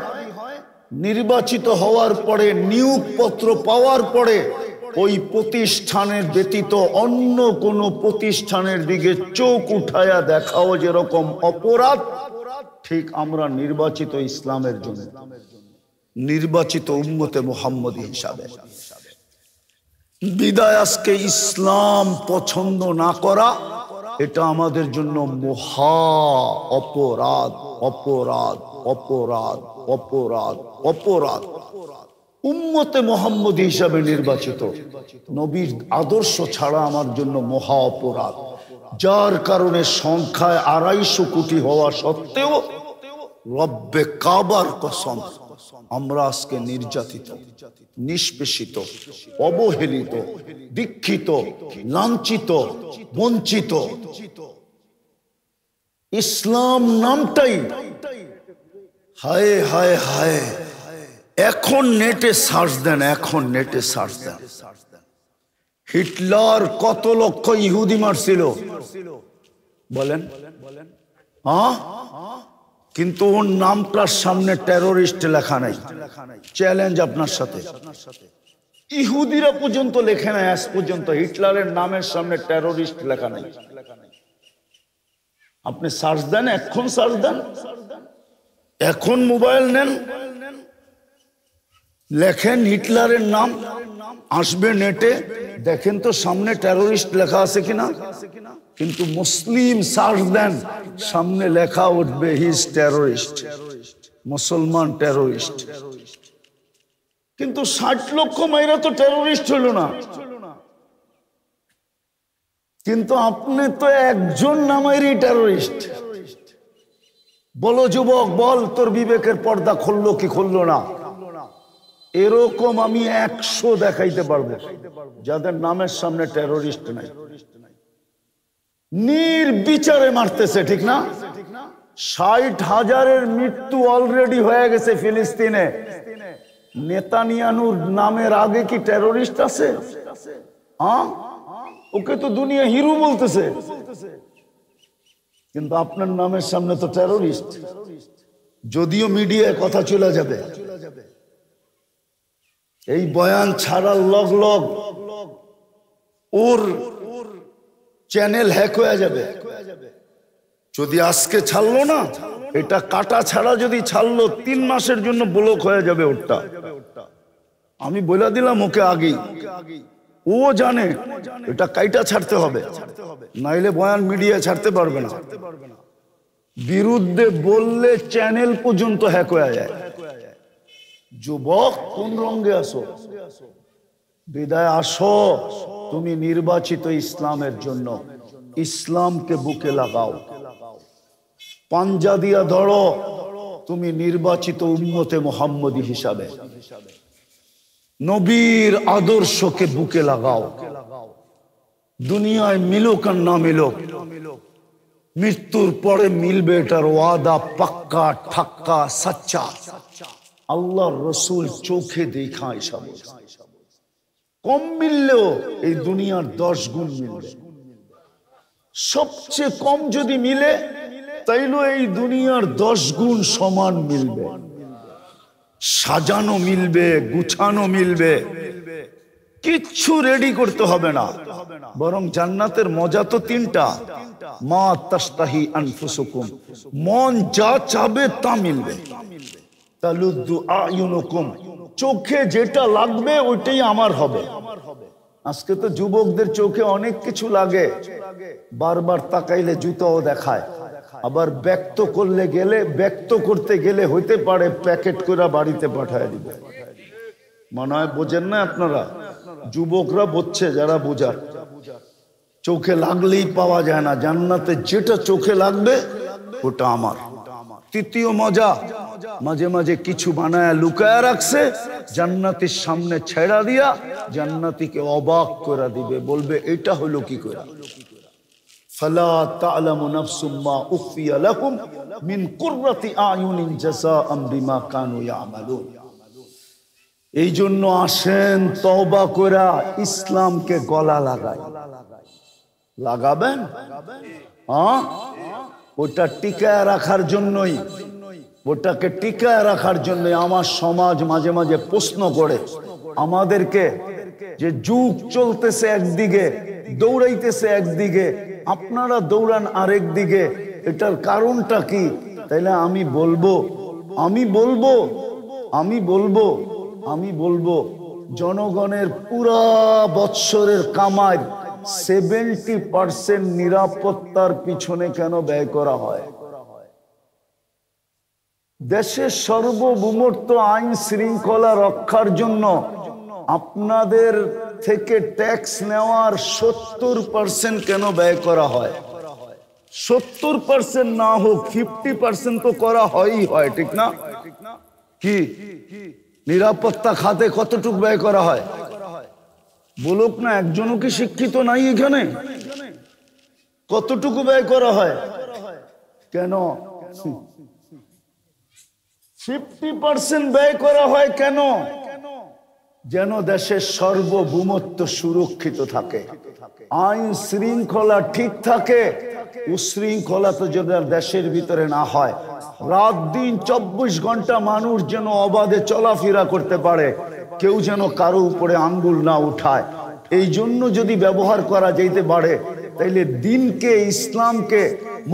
Speaker 1: নির্বাচিত হওয়ার পরে, নিয়োগপত্র পাওয়ার পরে ওই প্রতিষ্ঠানের ব্যতীত অন্য কোনো প্রতিষ্ঠানের দিকে চোখ উঠায়া দেখাও যেরকম অপরাধ, ঠিক আমরা নির্বাচিত ইসলামের জন্য, নির্বাচিত উম্মতে মুহাম্মদী হিসাবে। বিদায় আজকে ইসলাম পছন্দ না করা, এটা আমাদের জন্য মহা অপরাধ, অপরাধ, অপরাধ, অপরাধ, অপরাধ। উম্মতে মুহাম্মদী হিসাবে নির্বাচিত, নবীর আদর্শ ছাড়া আমার জন্য মহা অপরাধ। যার কারণে সংখ্যায় 250 কোটি হওয়া সত্ত্বেও রব্বে কাবার কসম, আমরা আজকে নির্যাতিত, নিষ্পেষিত, অবহেলিত, দীক্ষিত, লাঞ্ছিত, বঞ্চিত। ইসলাম নামটাই, হায় হায় হায়। এখন নেটে সার্চ দেন, এখন নেটে সার্চ দেন, হিটলার কত লক্ষ ইহুদি মারছিল বলেন? হ্যাঁ, কিন্তু ওর নামটার সামনে টেরোরিস্ট লেখা নাই। চ্যালেঞ্জ আপনার সাথে, ইহুদিরা পর্যন্ত লেখে নাই আজ পর্যন্ত, হিটলারের নামের সামনে টেরোরিস্ট লেখা নাই। আপনি সার্চ দেন, এখন সার্চ দেন, এখন মোবাইল নেন, লেখেন হিটলারের নাম, আসবে নেটে, দেখেন তো সামনে টেরোরিস্ট লেখা আছে কিনা। কিন্তু মুসলিম সার্চ দেন, সামনে লেখা উঠবে হি ইজ টেরোরিস্ট, মুসলমান টেরোরিস্ট। কিন্তু 60 লক্ষ মাইরা তো টেরোরিস্ট হলো না। কিন্তু আপনি তো একজন নামাইরই টেরোরিস্ট। বলো যুবক, বল তোর বিবেকের পর্দা খুললো কি খুললো না? এরকম আমি 100 দেখাইতে পারবো যাদের নামের সামনে টেরোরিস্ট নাই। নির্বিচারে মারতেছে, ঠিক না? 60,000-এর মৃত্যু অলরেডি হয়ে গেছে ফিলিস্তিনে। নেতানিয়াহুর নামের আগে কি টেরোরিস্ট আছে? হ্যাঁ, ওকে তো দুনিয়া হিরো বলতেছে, কিন্তু আপনার নামের সামনে তো টেরোরিস্ট। যদিও মিডিয়ায় কথা চলে যাবে, এই বয়ান ছাড়ার লগ লগ ওর চ্যানেল হ্যাক হয়ে যাবে। যদি আজকে ছাড়লো না, এটা কাটা ছাড়া যদি ছাড়লো 3 মাসের জন্য ব্লক হয়ে যাবে ওটা। আমি বলে দিলাম ওকে আগেই, ও জানে এটা কাইটা ছাড়তে হবে, নাইলে বয়ান মিডিয়া ছাড়তে পারবে না। বিরুদ্ধে বললে চ্যানেল পর্যন্ত হ্যাক হয়ে যায়। যুবক, কোন রঙে আসো? বিদায় আসো, তুমি নির্বাচিত ইসলামের জন্য। ইসলামকে বুকে লাগাও, পাঞ্জা দিয়া ধরো, তুমি নির্বাচিত উম্মতে মুহাম্মদী হিসাবে। নবীর আদর্শকে বুকে লাগাও। দুনিয়ায় মিলুক আর না মিলুক, মৃত্যুর পরে মিলবে, এটার ওয়াদা পাক্কা, ঠাক্কা, সচ্চা। আল্লাহর রসুল চোখে দেখা এসব। কম মিললেও এই দুনিয়ার 10 গুণ মিলবে। সবচেয়ে কম যদি মিলে তাইলে এই দুনিয়ার 10 গুণ সমান মিলবে, সাজানো মিলবে, গুছানো মিলবে, কিচ্ছু রেডি করতে হবে না। বরং জান্নাতের মজা তো 3টা, মা তাশতাহি আনফুসুকুম, মন যা চাবে তা মিলবে। তালুদ্দু আয়ুনুকুম, চোখে যেটা লাগবে ওইটাই আমার হবে। আজকে তো যুবকদের চোখে অনেক কিছু লাগে, বারবার তাকাইলে জুতাও দেখায়, আবার ব্যক্ত করতে গেলে হইতে পারে প্যাকেট করে বাড়িতে পাঠায় দিবে। মনে হয় বোঝেন না আপনারা, যুবকরা বুঝছে যারা বোঝার। চোখে লাগলেই পাওয়া যায় না, জান্নাতে যেটা চোখে লাগবে ওটা আমার। তৃতীয় মজা, মাঝে মাঝে কিছু বানায় লুকায় রাখছে, জান্নাতের সামনে ছেড়া দিয়া জান্নাতীকে অবাক করে দিবে, বলবে এটা হলো কি করে। ফালা তা'লামু নাফসুম মা উখফিয়া লাহুম মিন কুররাতি আয়ুনিন জাযাআম বিমা কানু ইয়ামালুন। এই জন্য আসেন তওবা কইরা ইসলামকে গলা লাগাই। লাগাবেন? হ্যাঁ, ওটা টিকায় রাখার জন্যই, ওটাকে টিকায় রাখার জন্য আমার সমাজ মাঝে মাঝে প্রশ্ন করে আমাদেরকে, যে যুগ চলতেছে একদিকে, দৌড়াইতেছে একদিকে, আপনারা দৌড়ান আরেক দিকে, এটার কারণটা কি? তাইলে আমি বলবো জনগণের পুরা বৎসরের কামাই 70% নিরাপত্তার পিছনে কেন ব্যয় করা হয়? দেশের সার্বভৌমত্ব আইন শৃঙ্খলা রক্ষার জন্য আপনাদের থেকে ট্যাক্স নেওয়ার 70% কেন ব্যয় করা হয়? 70% না হোক 50% তো করা হয়ই হয়, ঠিক না? কি নিরাপত্তা খাতে কতটুকু ব্যয় করা হয় বলুক না, একজনও কি শিক্ষিত নাই এখানে? কতটুকু ব্যয় করা হয়? কেন 50% ব্যয় করা হয় কেন? যেন দেশের সার্বভৌমত্ব সুরক্ষিত থাকে, আইন শৃঙ্খলা ঠিক থাকে। উশৃঙ্খলা তো যেন দেশের ভিতরে না হয়, রাত দিন 24 ঘন্টা মানুষ যেন অবাধে চলাফেরা করতে পারে, কেউ যেন কারো উপরে আঙ্গুল না উঠায়। এই জন্য যদি ব্যবহার করা যেতে পারে, তাইলে দিনকে, ইসলামকে,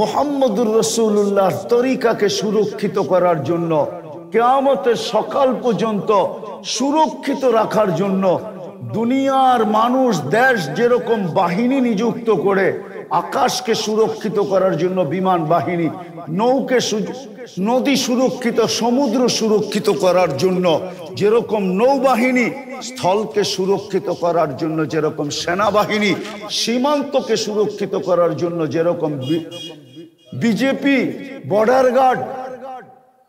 Speaker 1: মুহাম্মদুর রাসূলুল্লাহর তরিকাকে সুরক্ষিত করার জন্য, কিয়ামতের সকাল পর্যন্ত সুরক্ষিত রাখার জন্য দুনিয়ার মানুষ, দেশ যেরকম বাহিনী নিযুক্ত করে আকাশকে সুরক্ষিত করার জন্য বিমান বাহিনী, নদী সুরক্ষিত, সমুদ্র সুরক্ষিত করার জন্য যেরকম নৌবাহিনী, স্থলকে সুরক্ষিত করার জন্য যেরকম সেনাবাহিনী, সীমান্তকে সুরক্ষিত করার জন্য যেরকম বিজেপি, বর্ডার গার্ড,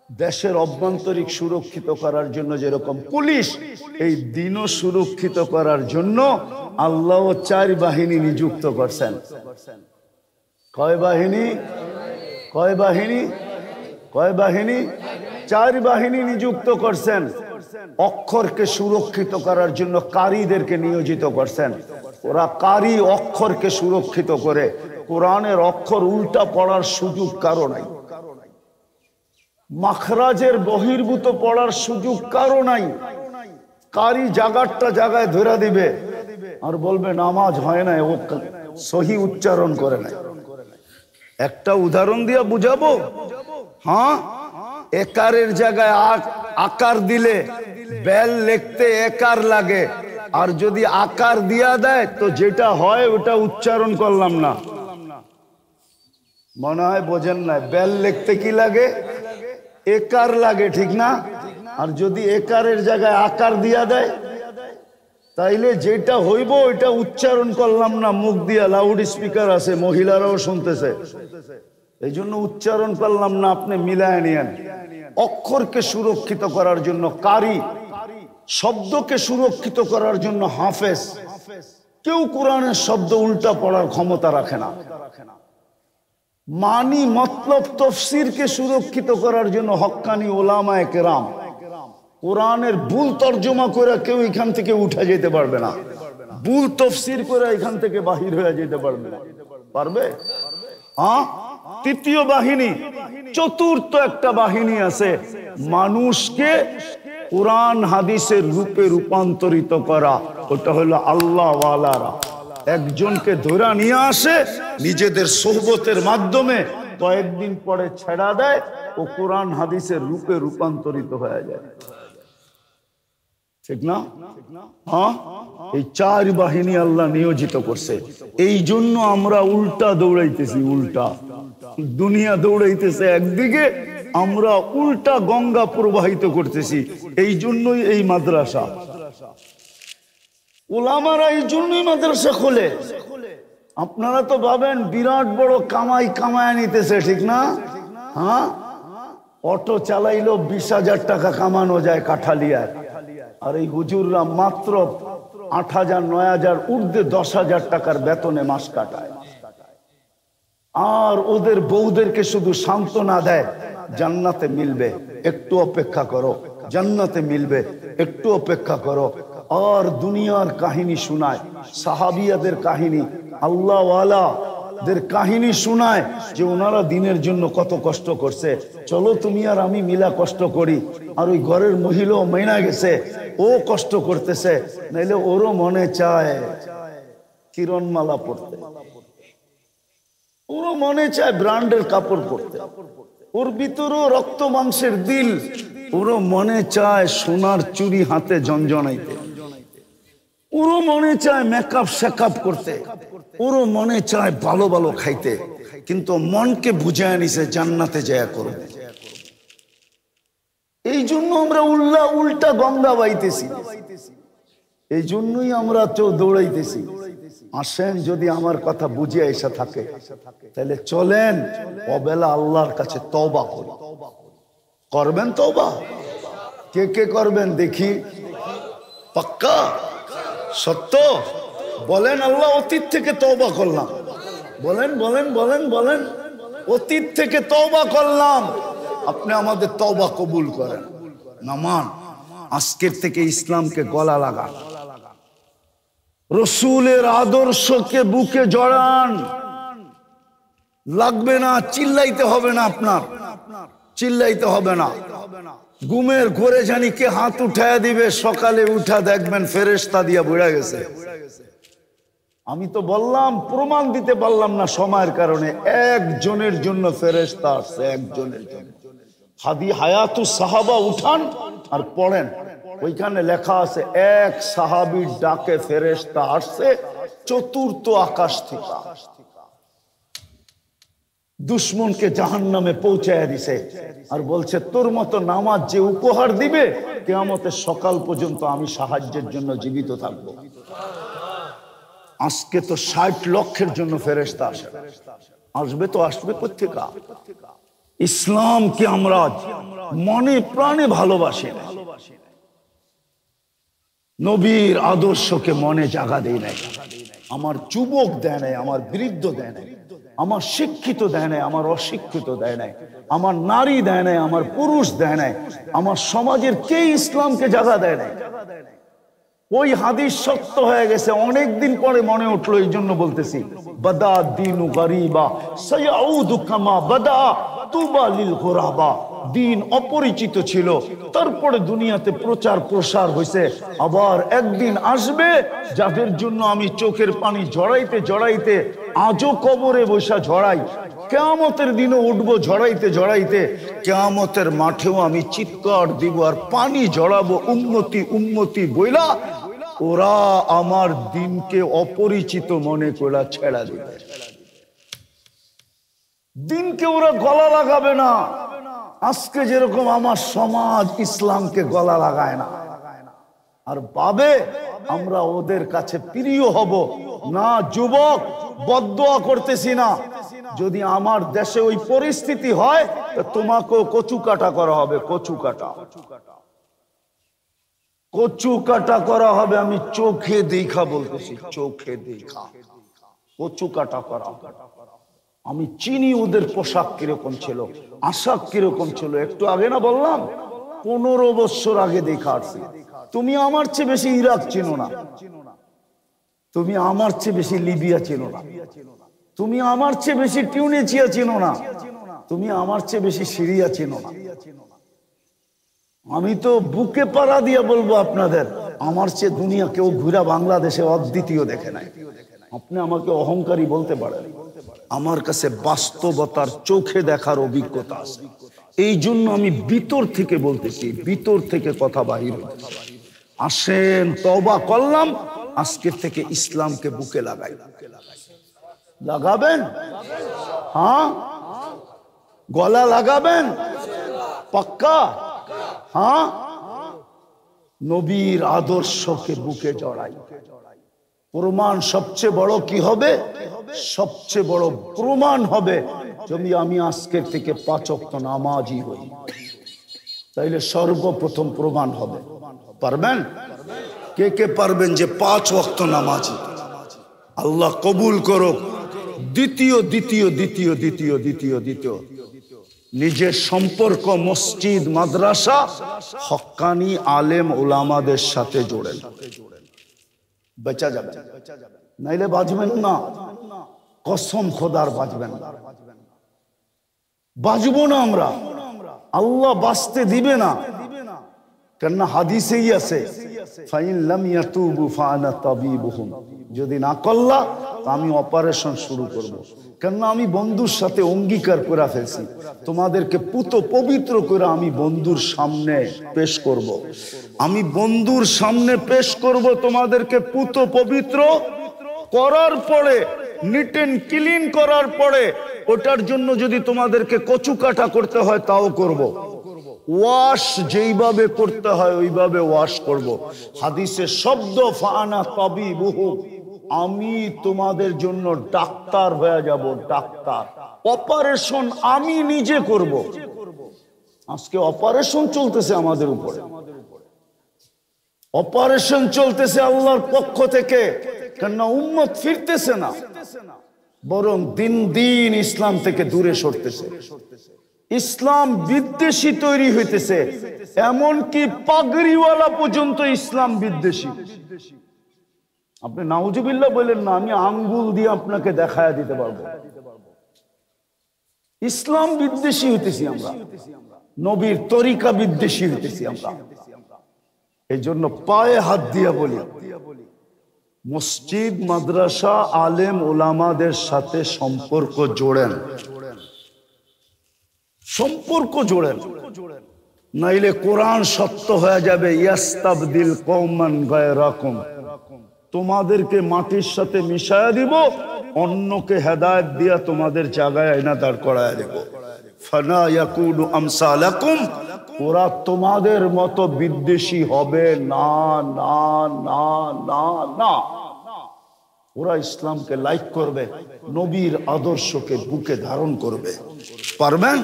Speaker 1: দেশের অভ্যন্তরিক সুরক্ষিত করার জন্য যেরকম পুলিশ, এই দিনও সুরক্ষিত করার জন্য আল্লাহ 4 বাহিনী নিযুক্ত করছেন। কয় বাহিনী? 4 বাহিনী নিযুক্ত করছেন। অক্ষরকে সুরক্ষিত করার জন্য কারীদেরকে নিয়োজিত করছেন। ওরা কারী অক্ষরকে সুরক্ষিত করে, কোরআনের অক্ষর উল্টা পড়ার সুযোগ কারো নাই, মাখরাজের বহির্ভূত পড়ার সুযোগ কারো নাই। কারি জায়গায় ধরে দিবে আর বলবে নামাজ হয় না, ও সহি উচ্চারণ করে নাই। একটা উদাহরণ দিয়া বুঝাবো। হ্যাঁ, একারের জায়গায় আকার দিলে বেল লিখতে একার লাগে, আর যদি আকার দিয়া দেয় তো যেটা হয় ওটা উচ্চারণ করলাম না। মনে হয় বোঝেন না, বেল লিখতে কি লাগে? একার লাগে, ঠিক না? আর যদি একারের জায়গায় আকার দিয়া দেয় তাইলে যেটা হইব ওইটা উচ্চারণ করলাম না, মুখ দিয়া, লাউড স্পিকার আছে, মহিলারাও শুনতেছে, এই জন্য উচ্চারণ করলাম না। আপনি মিলায় নিয়েন। অক্ষরকে সুরক্ষিত করার জন্য কারি, শব্দকে সুরক্ষিত করার জন্য হাফেজ। কেউ কোরআনের শব্দ উল্টা পড়ার ক্ষমতা রাখে না। মানি মতলব তফসিরকে সুরক্ষিত করার জন্য হক্কানি ওলামায়ে কেরাম। কোরআনের ভুল তর্জমা করে কেউ এখান থেকে উঠে যেতে পারবে না, ভুল তফসির করে এখান থেকে বাহির হয়ে যেতে পারবে না। পারবে? হ্যাঁ, তৃতীয় বাহিনী, চতুর্থ একটা বাহিনী আছে, মানুষকে কোরআন হাদিসের রূপে রূপান্তরিত করা। ওটা হলো আল্লাহ ওয়ালারা। একজনকে ধরে নিয়ে আসে, নিজেদের সোহবতের মাধ্যমে কয়েকদিন পরে ছেড়া দেয়, ও কোরআন হাদিসের রূপে রূপান্তরিত হয়ে যায়। ঠিক না? হ্যাঁ, এই চার বাহিনী আল্লাহ নিয়োজিত করছে। এই জন্য আমরা উল্টা দৌড়াইতেছি, উল্টা দুনিয়া দৌড়াইতেছে একদিকে, আমরা উল্টা গঙ্গা প্রবাহিত করতেছি। এই জন্যই এই মাদ্রাসা, ওলামারা এই জন্যই মাদ্রাসা খোলে। আপনারা তো ভাবেন বিরাট বড় কামায় নিতেছে, ঠিক না? হ্যাঁ, অটো চালাইলো 20,000 টাকা কামানো যায় কাঠালিয়ায়, আর এই হুজুররা মাত্র 8,000 9,000 ঊর্ধ্বে 10,000 টাকার বেতনে মাস কাটায়। আর ওদের বউদেরকে শুধু সান্ত্বনা দেয়, জান্নাতে মিলবে, একটু অপেক্ষা করো, জান্নাতে মিলবে, একটু অপেক্ষা করো। আর দুনিয়ার কাহিনী শোনায়, সাহাবিয়াদের কাহিনী, আল্লাহ ওয়ালাদের কাহিনী শোনায় যে ওনারা দিনের জন্য কত কষ্ট করছে। চলো তুমি আর আমি মিলা কষ্ট করি। আর ওই ঘরের মহিলাও মাইনা গেছে, ও কষ্ট করতেছে, নাইলে ওরও মনে চায় কিরণমালা পড়তে, ওরও মনে চায় ব্র্যান্ডের কাপড় পরতে, ওর ভিতরেও রক্ত মাংসের দিল, ওরও মনে চায় সোনার চুরি হাতে ঝনঝনাইতে, ওরও মনে চায় মেকআপ শেকআপ করতে, ওরও মনে চায় ভালো ভালো খাইতে, কিন্তু মনকে বুঝায় নিছে জান্নাতে যায় করবে। এই জন্য আমরা উল্টা গঙ্গা বাইতেছি, এই জন্যই আমরা দৌড়াইতেছি। আসেন, যদি আমার কথা বুঝে এসে থাকে তাহলে চলেন অবেলা আল্লাহর কাছে তওবা করি। করবেন তওবা? কে কে করবেন দেখি? পাক্কা সত্য বলেন? আল্লাহ, অতীত থেকে তওবা করলাম। বলেন বলেন বলেন বলেন, অতীত থেকে তওবা করলাম। আপনি আমাদের তওবা কবুল করেন। নামান, আজকের থেকে ইসলামকে গলা লাগান, রসুলের আদর্শকে বুকে জড়ান। লাগবে না, চিল্লাইতে হবে না, আপনার চিল্লাইতে হবে না। ঘুমের ঘরে জানি কে হাত উঠায় দিবে, সকালে উঠা দেখবেন ফেরেশতা দিয়া বুড়া গেছে। আমি তো বললাম, প্রমাণ দিতে পারলাম না সময়ের কারণে। একজনের জন্য ফেরেশতা আসছে, একজনের জন্য। হায়াতুস সাহাবা উঠান আর পড়েন, ওইখানে লেখা আছে এক সাহাবীর ডাকে ফেরেশতা আসছে চতুর্থ আকাশ থেকে, দুশ্মনকে জাহান্নামে পৌঁছায় দিছে, আর বলছে তোর মতো নামাজ যে উপহার দিবে, কিয়ামতের সকাল পর্যন্ত আমি সাহায্যের জন্য জীবিত থাকবো। আজকে তো 60 লক্ষের জন্য ফেরেশতা আসে, আসবে তো আসবে কোত্থেকে? ইসলামকে আমরা মনে প্রাণে ভালোবাসি, নবীর আদর্শকে মনে জায়গা দেয় নাই। আমার যুবক দেয় নাই, আমার বৃদ্ধ দেয় নাই, আমার শিক্ষিত দেয় নাই, আমার অশিক্ষিত দেয় নাই, আমার নারী দেয় নাই, আমার পুরুষ দেয় নাই, আমার সমাজের কে ইসলামকে জায়গা দেয় নাই। ওই হাদিস সত্য হয়ে গেছে, অনেকদিন পরে মনে উঠলো, এই জন্য বলতেছি। বাদা দিনু গরিবা সায়াউদু কামা বাদা তুবা লিল গুরাবা। দিন অপরিচিত ছিল, তারপরে দুনিয়াতে প্রচার প্রসার হয়েছে। আবার একদিন আসবে যাদের জন্য আমি চোখের পানি ঝরাইতে ঝরাইতে আজও কবরে বসা ঝরাই, কিয়ামতের দিনে উঠবো ঝরাইতে ঝরাইতে, কিয়ামতের মাঠেও আমি চিৎকার দিব আর পানি ঝরাবো উম্মতি উম্মতি বইলা। ওরা আমার দিনকে অপরিচিত মনে করে ছেড়া দিবে, দিনকে ওরা গলা লাগাবে না। আজকে যেরকম আমার সমাজ ইসলামকে গলা লাগায় না, আর ভাবে আমরা ওদের কাছে প্রিয় হব না। যুবক, বদদোয়া করতেছি না, যদি আমার দেশে ওই পরিস্থিতি হয় তোমাকেও কচু কাটা করা হবে, কচু কাটা, কচু কাটা করা হবে। আমি চোখে দেখা বলতেছি, চোখে দেখা কচু কাটা করা। আমি চিনি ওদের পোশাক কিরকম ছিল, আশাক কিরকম ছিল। একটু আগে না বললাম 15 বছর আগে দেখা আসছি। তুমি আমার চেয়ে বেশি ইরাক চিনো না, তুমি আমার চেয়ে বেশি লিবিয়া চিনো না, তুমি আমার চেয়ে বেশি টিউনিসিয়া চিনো না, তুমি আমার চেয়ে বেশি সিরিয়া চিনো না। আমি তো বুকে পাড়া দিয়ে বলবো আপনাদের, আমার চেয়ে দুনিয়া কেউ ঘুরা বাংলাদেশে অদ্বিতীয় দেখে নাই। আপনি আমাকে অহংকারী বলতে পারেন, আমার কাছে বাস্তবতার চোখে দেখার অভিজ্ঞতা আছে। এই জন্য আমি ভিতর থেকে বলতেছি, ভিতর থেকে কথা বাহির হইতেছে। আসেন তওবা করলাম, আজকের থেকে ইসলামকে বুকে লাগাই। লাগাবেন? হ্যাঁ, গলা লাগাবেন পাক্কা? হ্যাঁ, নবীর আদর্শকে বুকে জড়াই। প্রমাণ সবচেয়ে বড় কি হবে? সবচেয়ে বড় প্রমাণ হবে যদি আমি আজকের থেকে 5 ওয়াক্ত নামাজি হই, তাইলে সর্বপ্রথম প্রমাণ হবে। পারবেন? কে কে পারবেন যে 5 ওয়াক্ত নামাজি? আল্লাহ কবুল করুক। দ্বিতীয় দ্বিতীয় দ্বিতীয় দ্বিতীয় দ্বিতীয় দ্বিতীয় নিজের সম্পর্ক মসজিদ মাদ্রাসা হক্কানি আলেম ওলামাদের সাথে জোড়েন, বেঁচা যাবে। নাইলে বাঁচবেন না, কসম খোদার বাঁচবেন না। বাঁচবো না আমরা, আল্লাহ বাঁচতে দিবে না। কেননা হাদিসেই আছে, ফাইন লাম ইয়াতুবু ফাআনা তাবিবুহুম, যদি না করলা আমি অপারেশন শুরু করব। কেননা আমি বন্ধুর সাথে অঙ্গীকার করে ফেলছি, তোমাদেরকে পুত পবিত্র করে আমি বন্ধুর সামনে পেশ করব। আমি বন্ধুর সামনে পেশ করব তোমাদেরকে পুত পবিত্র করার পরে, নিট এন্ড ক্লিন করার পরে, ওটার জন্য যদি তোমাদেরকে কচু কাটা করতে হয় তাও করব। ওয়াশ যেইভাবে করতে হয় ওইভাবে ওয়াশ করব। হাদিসে শব্দ ফাআনা তাবিবুহুম, আমি তোমাদের জন্য ডাক্তার হয়ে যাব, ডাক্তার। অপারেশন আমি নিজে করব। আজকে অপারেশন চলতেছে আমাদের উপরে, অপারেশন চলতেছে আল্লাহর পক্ষ থেকে। কেননা উম্মত ফিরতেছে না, বরং দিন দিন ইসলাম থেকে দূরে সরতেছে। ইসলাম বিদ্বেষী তৈরি হইতেছে, এমনকি পাগড়িওয়ালা পর্যন্ত ইসলাম বিদ্বেষী। আপনি নাউজুবিল্লাহ বলেন না, আমি আঙ্গুল দিয়ে আপনাকে দেখায়া দিতে পারবো। ইসলাম বিদ্বেষী হইতেছি আমরা, নবীর তরিকা বিদ্বেষী হইতেছি আমরা। এই জন্য পায়ে হাত দিয়া বলি, মসজিদ মাদ্রাসা আলেম ওলামাদের সাথে সম্পর্ক জোড়েন, সম্পর্ক জোড়েন। নাইলে কোরআন সত্য হয়ে যাবে, ইয়াস্তাবদিল কওমান গায়রাকুম, তোমাদেরকে মাটির সাথে মিশায়া দিব, অন্যকে হেদায়েত দিয়া তোমাদের জায়গায় আইনা দাঁড় করায়া দেব। ফানা ইয়াকুনু আমসালাকুম, ওরা তোমাদের মতো বিদ্বেষী হবে না, না না না না। ওরা ইসলামকে লাইক করবে, নবীর আদর্শকে বুকে ধারণ করবে। পারবেন?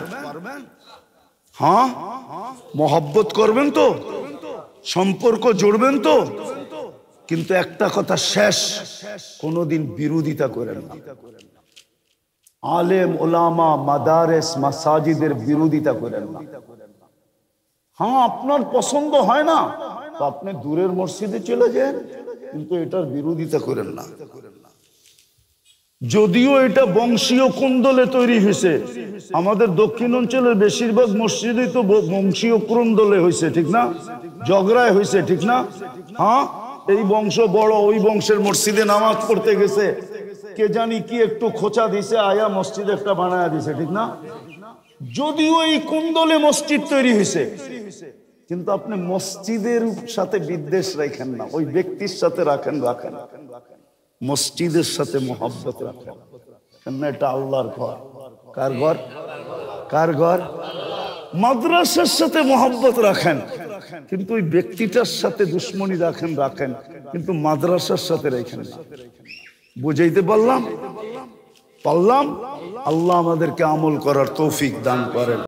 Speaker 1: হ্যাঁ, মহব্বত করবেন তো, সম্পর্ক জুড়বেন তো। কিন্তু একটা কথা শেষ, কোনদিন বিরোধিতা করেন না। আলেম ওলামা মাদারেস মাসাজিদের বিরোধিতা করেন না। হ্যাঁ, আপনার পছন্দ হয় না তো আপনি দূরের মসজিদে চলে যান, কিন্তু এটার বিরোধিতা করেন না। যদিও এটা বংশীয় কুন্দলে তৈরি হয়েছে, আমাদের দক্ষিণ অঞ্চলের বেশিরভাগ মসজিদই তো বংশীয় কুন্দলে হয়েছে, ঠিক না? ঝগড়ায় হয়েছে, ঠিক না? হ্যাঁ, এই বংশ বড়, ওই বংশের মসজিদে নামাজ পড়তে গেছে, কে জানি কি একটু খোঁচা দিছে, আয়া মসজিদ একটা বানায়া দিছে, ঠিক না? যদিও এই কুন্দলে মসজিদ তৈরি হয়েছে, কিন্তু আপনি মসজিদের সাথে বিদ্বেষ রাখেন না, ওই ব্যক্তির সাথে রাখেন, রাখেন মসজিদের সাথে মহব্বত রাখেন। কেন? এটা আল্লাহর ঘর। কার ঘর? কার ঘর? মাদ্রাসার সাথে মহব্বত রাখেন, কিন্তু ওই ব্যক্তিটার সাথে দুশ্মনী রাখেন, রাখেন, কিন্তু মাদ্রাসার সাথে রাখেন না। বুঝাইতে পারলাম? পারলাম? আল্লাহ আমাদেরকে আমল করার তৌফিক দান করেন।